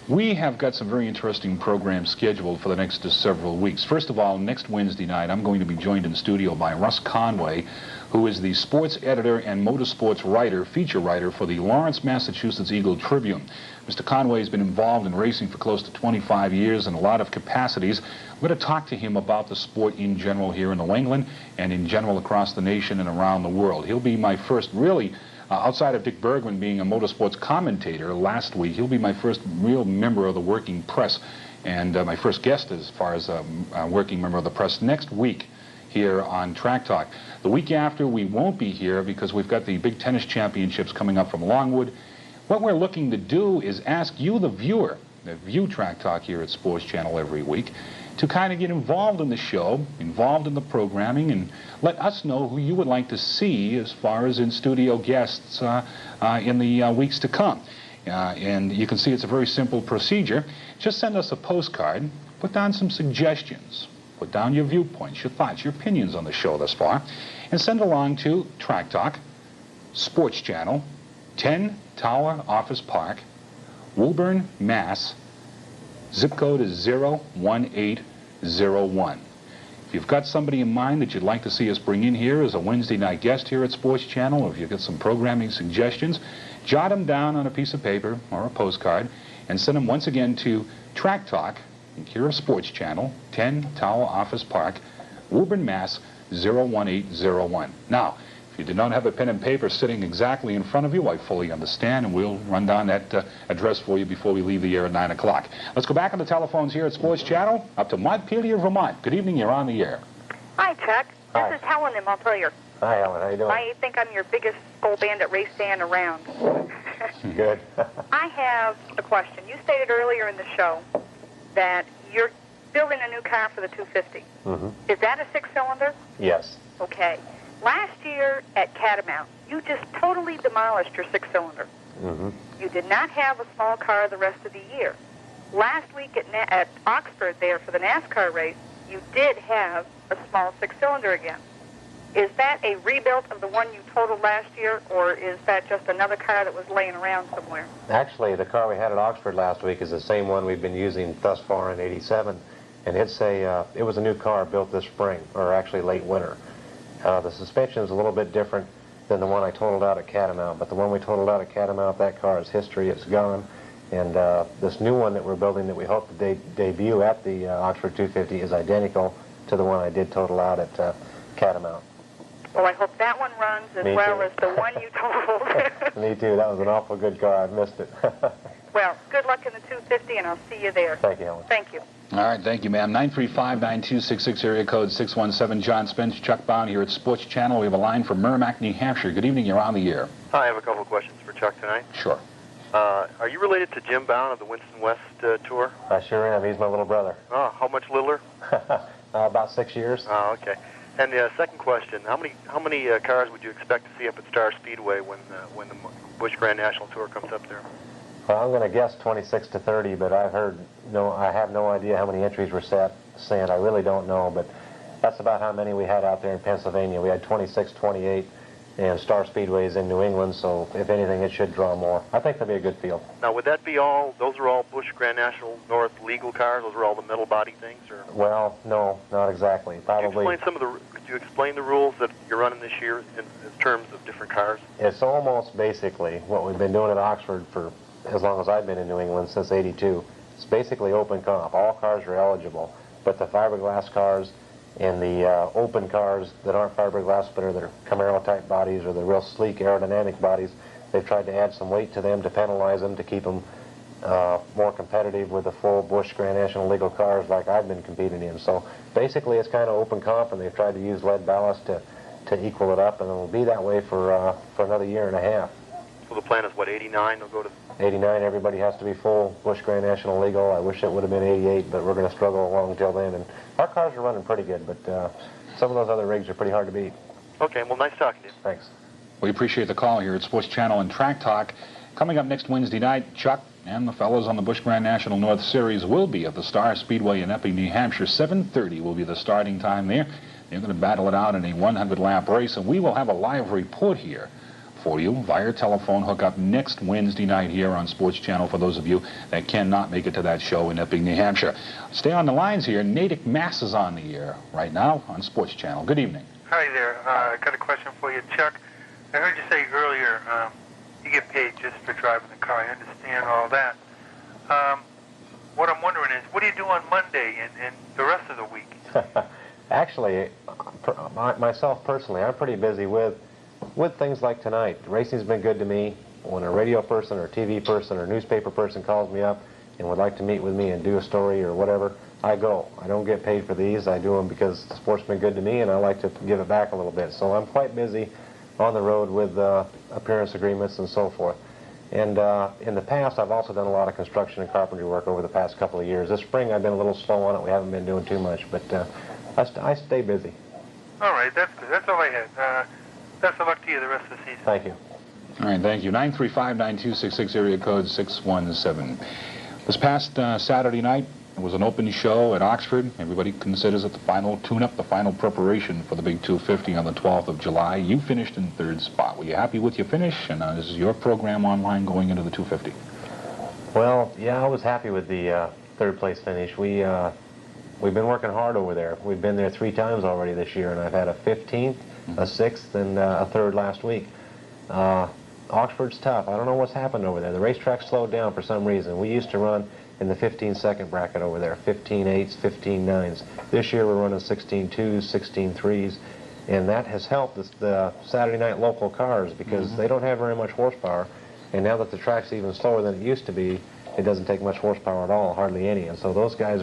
S1: We have got some very interesting programs scheduled for the next several weeks. First of all, next Wednesday night, I'm going to be joined in studio by Russ Conway, who is the sports editor and motorsports writer, feature writer for the Lawrence, Massachusetts Eagle Tribune. Mr. Conway has been involved in racing for close to 25 years in a lot of capacities. We're going to talk to him about the sport in general here in New England and in general across the nation and around the world. He'll be my first really, outside of Dick Bergman being a motorsports commentator last week, he'll be my first real member of the working press and my first guest as far as a working member of the press next week here on Track Talk. The week after, we won't be here because we've got the big tennis championships coming up from Longwood. What we're looking to do is ask you, the viewer, that view Track Talk here at Sports Channel every week, to kind of get involved in the show, involved in the programming, and let us know who you would like to see as far as in-studio guests in the weeks to come. And you can see it's a very simple procedure. Just send us a postcard, put down some suggestions, put down your viewpoints, your thoughts, your opinions on the show thus far, and send along to Track Talk, Sports Channel, 10 Tower Office Park, Woburn, Mass. Zip code is 01801. If you've got somebody in mind that you'd like to see us bring in here as a Wednesday night guest here at Sports Channel, or if you've got some programming suggestions, jot them down on a piece of paper or a postcard and send them once again to Track Talk, in care of Sports Channel, 10 Tower Office Park, Woburn, Mass. 01801. Now, if you do not have a pen and paper sitting exactly in front of you, I fully understand, and we'll run down that address for you before we leave the air at 9 o'clock. Let's go back on the telephones here at Sports Channel, up to Montpelier, Vermont. Good evening, you're on the air.
S12: Hi, Chuck.
S2: Hi.
S12: This is Helen in Montpelier.
S2: Hi, Helen. How you doing?
S12: I think I'm your biggest Skoal Bandit race fan around.
S2: Good.
S12: I have a question. You stated earlier in the show that you're building a new car for the 250. Is that a six-cylinder?
S2: Yes.
S12: Okay. Last year at Catamount, you just totally demolished your six-cylinder. You did not have a small car the rest of the year. Last week at Oxford there for the NASCAR race, you did have a small six-cylinder again. Is that a rebuild of the one you totaled last year, or is that just another car that was laying around somewhere?
S2: Actually, the car we had at Oxford last week is the same one we've been using thus far in '87, and it was a new car built this spring, or actually late winter. The suspension is a little bit different than the one I totaled out at Catamount, but the one we totaled out at Catamount, that car is history, it's gone. And this new one that we're building that we hope to debut at the Oxford 250 is identical to the one I did total out at Catamount.
S12: Well, I hope that one runs as well as the one you totaled.
S2: Me too. That was an awful good car. I missed it.
S12: Well, good luck in the 250, and I'll see you there.
S2: Thank you, Helen.
S12: Thank you.
S1: All right, thank you, ma'am. 935-9266, area code 617. John Spence, Chuck Bown here at Sports Channel. We have a line from Merrimack, New Hampshire. Good evening, you're on the air.
S13: Hi, I have a couple of questions for Chuck tonight.
S1: Sure.
S13: Are you related to Jim Bown of the Winston West Tour?
S2: I sure am. He's my little brother.
S13: Oh, how much littler?
S2: About 6 years.
S13: Oh, okay. And the second question: How many cars would you expect to see up at Star Speedway when the Busch Grand National Tour comes up there?
S2: Well, I'm going to guess 26 to 30, but I have no idea how many entries were sent. I really don't know, but that's about how many we had out there in Pennsylvania. We had 26, 28, and Star Speedways in New England, so if anything, it should draw more. I think that'll be a good field.
S13: Now, would that be all? Those are all Busch Grand National North legal cars. Those are all the metal body things, or?
S2: Well, no, not exactly. Probably.
S13: Could you explain the rules that you're running this year in terms of different cars?
S2: It's almost basically what we've been doing at Oxford for as long as I've been in New England, since '82. It's basically open comp. All cars are eligible, but the fiberglass cars and the open cars that aren't fiberglass but are the Camaro-type bodies or the real sleek aerodynamic bodies, they've tried to add some weight to them to penalize them, to keep them more competitive with the full Busch Grand National legal cars like I've been competing in. So basically it's kind of open comp, and they've tried to use lead ballast to equal it up, and it'll be that way for another year and a half.
S13: So the plan is, what, 89? They'll go to
S2: 89, everybody has to be full Busch Grand National legal. I wish it would have been 88, but we're going to struggle along until then. And our cars are running pretty good, but some of those other rigs are pretty hard to beat.
S13: Okay, well, nice talking to you.
S2: Thanks.
S1: We appreciate the call here at SportsChannel and Track Talk. Coming up next Wednesday night, Chuck and the fellows on the Busch Grand National North Series will be at the Star Speedway in Epping, New Hampshire. 7:30 will be the starting time there. They're going to battle it out in a 100-lap race, and we will have a live report here for you via telephone hookup next Wednesday night here on SportsChannel for those of you that cannot make it to that show in Epping, New Hampshire. Stay on the lines here. Natick Mass is on the air right now on SportsChannel. Good evening.
S14: Hi there. I got a question for you, Chuck. I heard you say earlier you get paid just for driving the car. I understand all that. What I'm wondering is, what do you do on Monday and the rest of the week?
S2: Actually, myself personally, I'm pretty busy with things like tonight. Racing's been good to me. When a radio person or TV person or newspaper person calls me up and would like to meet with me and do a story or whatever, I go. I don't get paid for these. I do them because the sport's been good to me, and I like to give it back a little bit. So I'm quite busy on the road with appearance agreements and so forth. And in the past, I've also done a lot of construction and carpentry work over the past couple of years. This spring, I've been a little slow on it. We haven't been doing too much, but I stay busy.
S14: All right, that's good. That's all I had. Best of luck to you the rest of the season.
S2: Thank you.
S1: All right, thank you. 935-9266, area code 617. This past Saturday night, it was an open show at Oxford. Everybody considers it the final tune-up, the final preparation for the big 250 on the 12th of July. You finished in third spot. Were you happy with your finish? And this is your program online going into the 250.
S2: Well, yeah, I was happy with the third place finish. We've been working hard over there. We've been there 3 times already this year, and I've had a 15th, a 6th, and a 3rd last week. Oxford's tough. I don't know what's happened over there. The racetrack slowed down for some reason. We used to run in the 15-second bracket over there, 15-8s, 15-9s. This year we're running 16-2s, 16-3s, and that has helped the Saturday night local cars because they don't have very much horsepower, and now that the track's even slower than it used to be, it doesn't take much horsepower at all, hardly any, and so those guys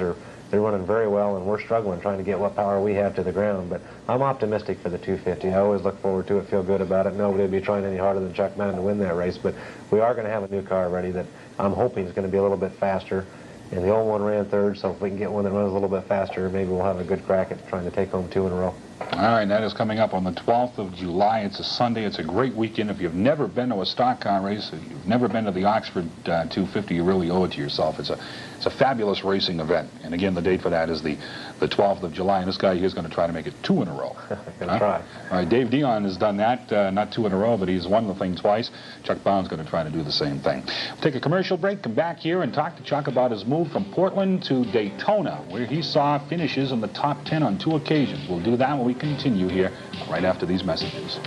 S2: they're running very well, and we're struggling trying to get what power we have to the ground. But I'm optimistic for the 250. I always look forward to it, feel good about it. Nobody will be trying any harder than Chuck Bown to win that race, but we are going to have a new car ready that I'm hoping is going to be a little bit faster. And the old one ran 3rd, so if we can get one that runs a little bit faster, maybe we'll have a good crack at trying to take home 2 in a row.
S1: All right, that is coming up on the 12th of July. It's a Sunday. It's a great weekend. If you've never been to a stock car race, if you've never been to the Oxford 250, you really owe it to yourself. It's a fabulous racing event. And again, the date for that is the 12th of July. And this guy here is going to try to make it 2 in a row.
S2: Gonna try.
S1: All right, Dave Dion has done that, not 2 in a row, but he's won the thing twice. Chuck Bown's going to try to do the same thing. We'll take a commercial break, come back here and talk to Chuck about his move from Portland to Daytona, where he saw finishes in the top 10 on 2 occasions. We'll do that when we continue here right after these messages.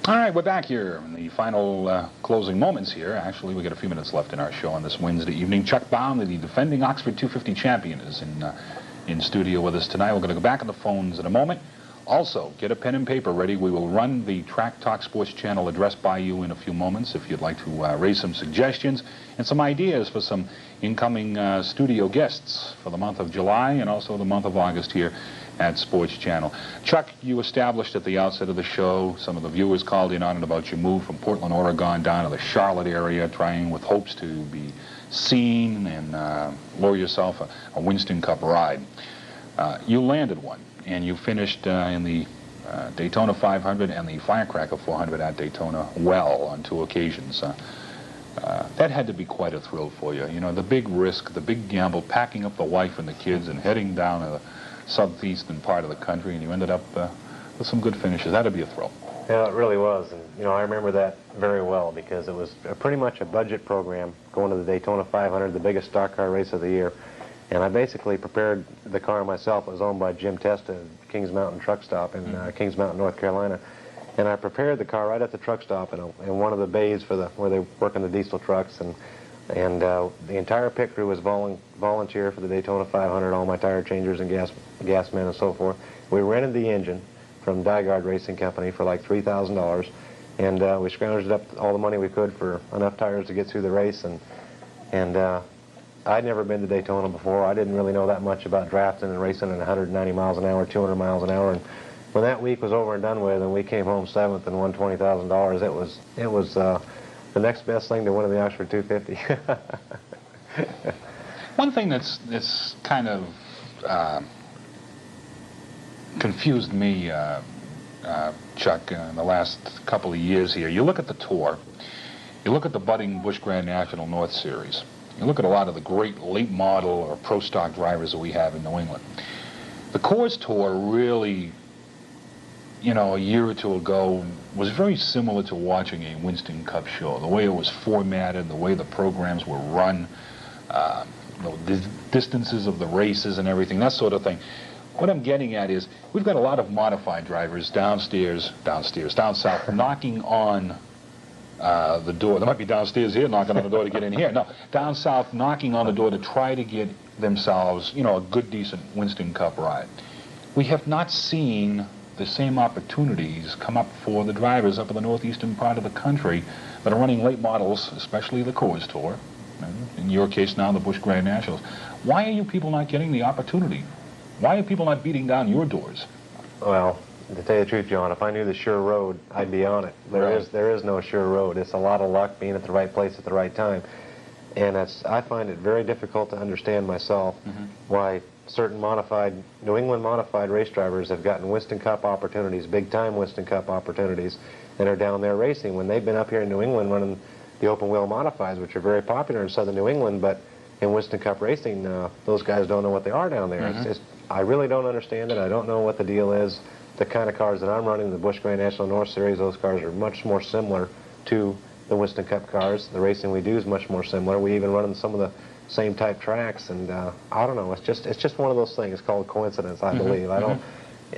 S1: All right, we're back here in the final closing moments here. Actually, we got a few minutes left in our show on this Wednesday evening. Chuck Bown, the defending Oxford 250 champion, is in studio with us tonight. We're going to go back on the phones in a moment. Also, get a pen and paper ready. We will run the Track Talk Sports Channel address by you in a few moments if you'd like to raise some suggestions and some ideas for some incoming studio guests for the month of July and also the month of August here at SportsChannel. Chuck, you established at the outset of the show, some of the viewers called in on it about your move from Portland, Oregon down to the Charlotte area, trying with hopes to be seen and lure yourself a Winston Cup ride. You landed one, and you finished in the Daytona 500 and the Firecracker 400 at Daytona well on 2 occasions. That had to be quite a thrill for you. You know, the big risk, the big gamble, packing up the wife and the kids and heading down to the southeastern part of the country, and you ended up with some good finishes. That'd be a thrill.
S2: Yeah, it really was. And, you know, I remember that very well because it was pretty much a budget program going to the Daytona 500, the biggest stock car race of the year. And I basically prepared the car myself. It was owned by Jim Testa at Kings Mountain Truck Stop in Kings Mountain, North Carolina. And I prepared the car right at the truck stop in one of the bays where they work in the diesel trucks. And the entire pit crew was volunteer for the Daytona 500, all my tire changers and gas men and so forth. We rented the engine from Dygaard Racing Company for like $3,000. And we scrounged up all the money we could for enough tires to get through the race. And I'd never been to Daytona before. I didn't really know that much about drafting and racing at 190 miles an hour, 200 miles an hour. And when that week was over and done with, and we came home 7th and won $20,000, it was the next best thing to winning the Oxford 250.
S1: One thing that's kind of confused me, Chuck, in the last couple of years here. You look at the Tour, you look at the budding Busch Grand National North Series. You look at a lot of the great late model or pro stock drivers that we have in New England. The Coors Tour really, you know, a year or two ago was very similar to watching a Winston Cup show. The way it was formatted, the way the programs were run, the distances of the races and everything, that sort of thing. What I'm getting at is we've got a lot of modified drivers down south, knocking on the door. They might be downstairs here knocking on the door to get in here. No, down south knocking on the door to try to get themselves, you know, a good, decent Winston Cup ride. We have not seen the same opportunities come up for the drivers up in the northeastern part of the country that are running late models, especially the Coors Tour, and in your case now the Busch Grand Nationals. Why are you people not getting the opportunity? Why are people not beating down your doors? Well,
S2: to tell you the truth, John, if I knew the sure road, I'd be on it. There is no sure road. It's a lot of luck being at the right place at the right time. And I find it very difficult to understand myself why certain New England modified race drivers have gotten Winston Cup opportunities, big-time Winston Cup opportunities, and are down there racing when they've been up here in New England running the open-wheel modifieds, which are very popular in southern New England, but in Winston Cup racing, those guys don't know what they are down there. I really don't understand it. I don't know what the deal is. The kind of cars that I'm running, the Busch Grand National North Series, those cars are much more similar to the Winston Cup cars. The racing we do is much more similar. We even run in some of the same type tracks, and I don't know. It's just one of those things called coincidence, I believe. I don't,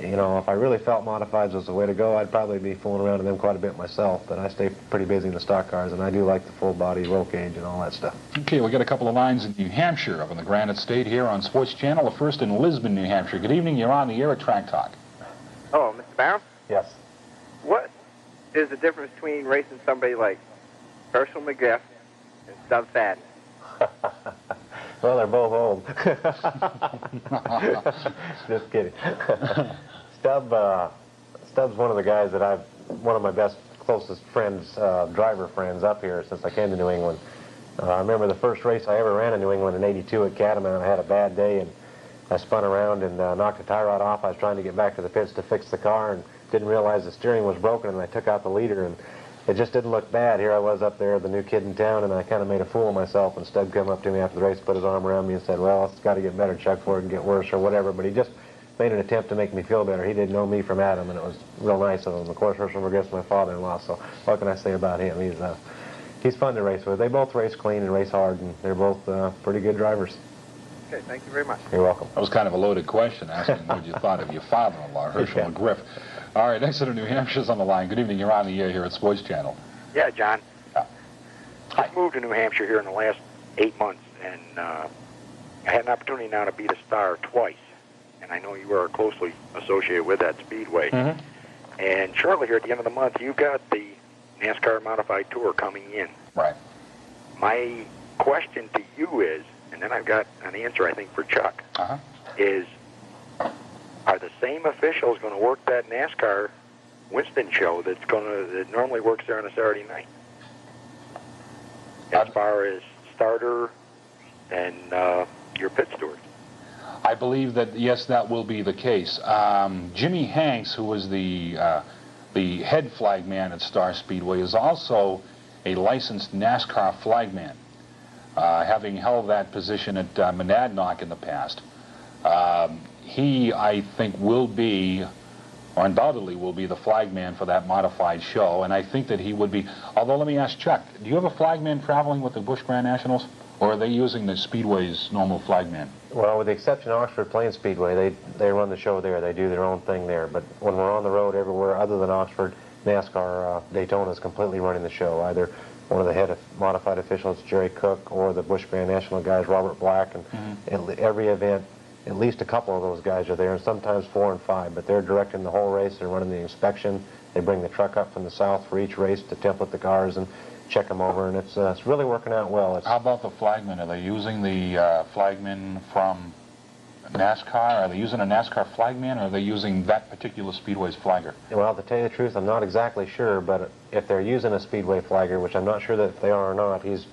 S2: you know, if I really felt modifieds was the way to go, I'd probably be fooling around in them quite a bit myself. But I stay pretty busy in the stock cars, and I do like the full body roll cage and all that stuff.
S1: Okay, we got a couple of lines in New Hampshire up in the Granite State here on SportsChannel. The first in Lisbon, New Hampshire. Good evening. You're on the air at Track Talk.
S15: Oh, Mr. Bown?
S2: Yes.
S15: What is the difference between racing somebody like Herschel McGriff and Stub Fadden?
S2: Well, they're both old. Just kidding. Stubb's one of the guys that one of my best, closest friends, driver friends up here since I came to New England. I remember the first race I ever ran in New England in '82 at Catamount. I had a bad day, and I spun around and knocked a tie rod off. I was trying to get back to the pits to fix the car and didn't realize the steering was broken, and I took out the leader, and it just didn't look bad. Here I was up there, the new kid in town, and I kind of made a fool of myself, and Stubb came up to me after the race, put his arm around me and said, well, it's got to get better, Chuck, before it can get worse or whatever, but he just made an attempt to make me feel better. He didn't know me from Adam, and it was real nice of him. Of course, Herschel McGriff's my father-in-law, so what can I say about him? He's fun to race with. They both race clean and race hard, and they're both pretty good drivers.
S15: Okay, thank you very much.
S2: You're welcome.
S1: That was kind of a loaded question, asking what you thought of your father-in-law, Herschel McGriff. All right, next to New Hampshire's on the line. Good evening. You're on the air here at SportsChannel.
S16: Yeah, John. I moved to New Hampshire here in the last 8 months, and I had an opportunity now to beat a star twice. And I know you are closely associated with that speedway. And shortly here at the end of the month, you've got the NASCAR Modified Tour coming in.
S1: Right.
S16: My question to you is, and then I've got an answer, I think, for Chuck, is are the same officials going to work that NASCAR Winston show that normally works there on a Saturday night? As far as starter and your pit steward.
S1: I believe that, yes, that will be the case. Jimmy Hanks, who was the head flagman at Star Speedway, is also a licensed NASCAR flagman, having held that position at Monadnock in the past. He, I think, will be, or undoubtedly will be, the flagman for that modified show, and I think that he would be. Although, let me ask Chuck, do you have a flagman traveling with the Busch Grand Nationals, or are they using the Speedway's normal flagman?
S2: Well, with the exception of Oxford Plains Speedway, they run the show there. They do their own thing there. But when we're on the road everywhere other than Oxford, NASCAR Daytona is completely running the show. Either one of the head of modified officials, Jerry Cook, or the Busch Grand National guys, Robert Black, and at every event, at least a couple of those guys are there, and sometimes 4 and 5. But they're directing the whole race. They're running the inspection. They bring the truck up from the south for each race to template the cars and check them over, and it's really working out well.
S1: How about the flagmen? Are they using the flagmen from NASCAR? Are they using a NASCAR flagman, or are they using that particular Speedway's flagger?
S2: Well, to tell you the truth, I'm not exactly sure, but if they're using a Speedway flagger, which I'm not sure that if they are or not, he's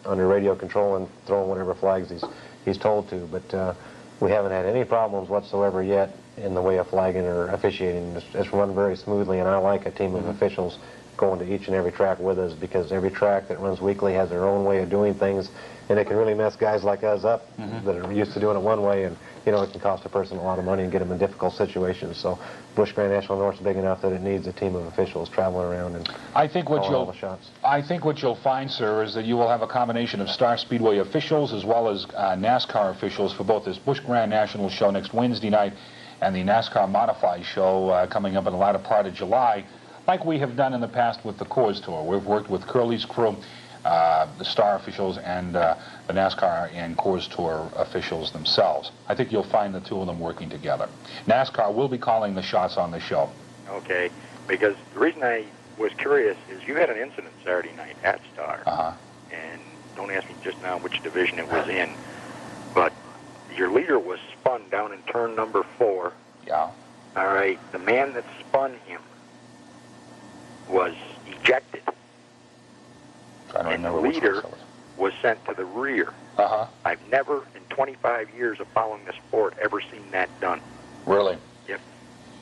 S2: under radio control and throwing whatever flags he's told to. But we haven't had any problems whatsoever yet in the way of flagging or officiating. It's run very smoothly, and I like a team of officials going to each and every track with us, because every track that runs weekly has their own way of doing things, and it can really mess guys like us up that are used to doing it one way, and you know, it can cost a person a lot of money and get them in difficult situations. So Busch Grand National North's big enough that it needs a team of officials traveling around and calling all the shots.
S1: I think what you'll find, sir, is that you will have a combination of Star Speedway officials as well as NASCAR officials for both this Busch Grand National show next Wednesday night and the NASCAR Modified show coming up in the latter part of July, like we have done in the past with the Coors Tour. We've worked with Curly's crew, the Star officials, and the NASCAR and Coors Tour officials themselves. I think you'll find the two of them working together. NASCAR will be calling the shots on the show.
S16: Okay, because the reason I was curious is you had an incident Saturday night at Star, and don't ask me just now which division it was in, but your leader was spun down in turn number 4.
S1: Yeah.
S16: All right, the man that spun him was ejected, and the leader was sent to the rear. I've never, in 25 years of following the sport, ever seen that done.
S1: Really?
S16: Yep.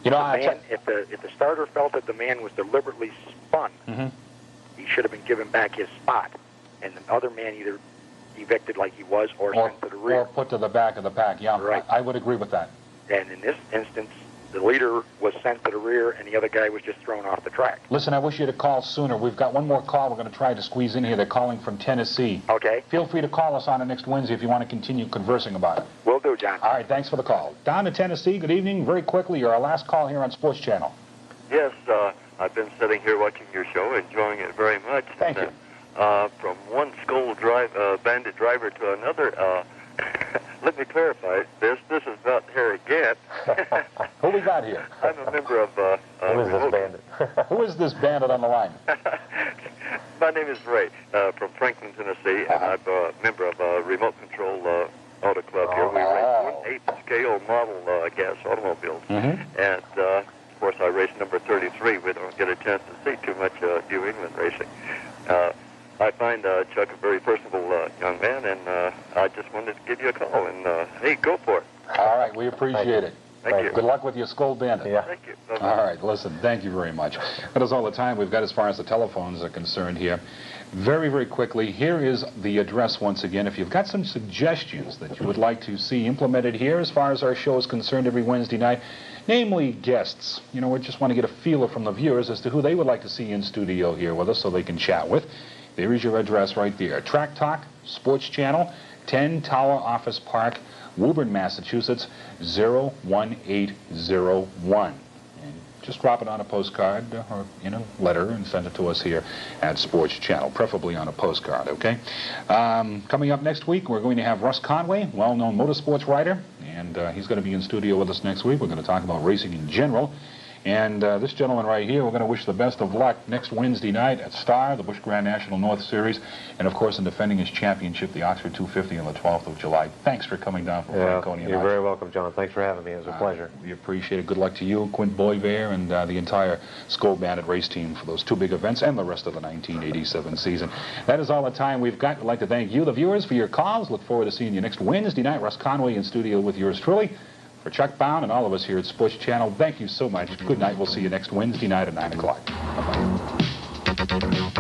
S1: You know,
S16: if the starter felt that the man was deliberately spun, he should have been given back his spot, and the other man either evicted like he was or sent to the rear.
S1: Or put to the back of the pack, yeah.
S16: Right.
S1: I would agree with that.
S16: And in this instance, the leader was sent to the rear, and the other guy was just thrown off the track.
S1: Listen, I wish you'd have called sooner. We've got one more call we're going to try to squeeze in here. They're calling from Tennessee.
S16: Okay.
S1: Feel free to call us on it next Wednesday if you want to continue conversing about it.
S16: Will do, John.
S1: All right, thanks for the call. Down to Tennessee, good evening. Very quickly, you're our last call here on Sports Channel.
S17: Yes, I've been sitting here watching your show, enjoying it very much.
S1: Thank you.
S17: From one Skoal Bandit driver to another, let me clarify this. This is not Harry Gant.
S1: Who we got here?
S17: I'm a member of...
S2: Who is this bandit?
S1: Who is this bandit on the line?
S17: My name is Ray, from Franklin, Tennessee, and I'm a member of a remote control auto club here. We race 1/8 scale model gas automobiles. And, of course, I race number 33. We don't get a chance to see too much New England racing. I find Chuck a very personable young man, and I just wanted to give you a call, and hey, go for it.
S1: All right, we appreciate it.
S17: Thank you.
S1: Good luck with your Skoal Bandit.
S2: Yeah.
S17: Thank you.
S1: All right, listen, thank you very much. That is all the time we've got as far as the telephones are concerned here. Very, very quickly, here is the address once again. If you've got some suggestions that you would like to see implemented here as far as our show is concerned every Wednesday night, namely guests, you know, we just want to get a feeler from the viewers as to who they would like to see in studio here with us so they can chat with. There is your address right there. Tracktalk, Sports Channel, 10 Tower Office Park, Woburn, Massachusetts, 01801. And just drop it on a postcard or in a letter and send it to us here at Sports Channel, preferably on a postcard, okay? Coming up next week, we're going to have Russ Conway, well-known motorsports writer, and he's going to be in studio with us next week. We're going to talk about racing in general. And this gentleman right here, we're going to wish the best of luck next Wednesday night at Star, the Busch Grand National North Series, and of course in defending his championship, the Oxford 250 on the 12th of July. Thanks for coming down from Franconia.
S2: You're very welcome, John. Thanks for having me. It was a pleasure.
S1: We appreciate it. Good luck to you, Quint Boisvert, and the entire Skoal Bandit race team for those two big events and the rest of the 1987 season. That is all the time we've got. We'd like to thank you, the viewers, for your calls. Look forward to seeing you next Wednesday night. Russ Conway in studio with yours truly. For Chuck Bown and all of us here at Sports Channel, thank you so much. Good night. We'll see you next Wednesday night at 9 o'clock. Bye-bye.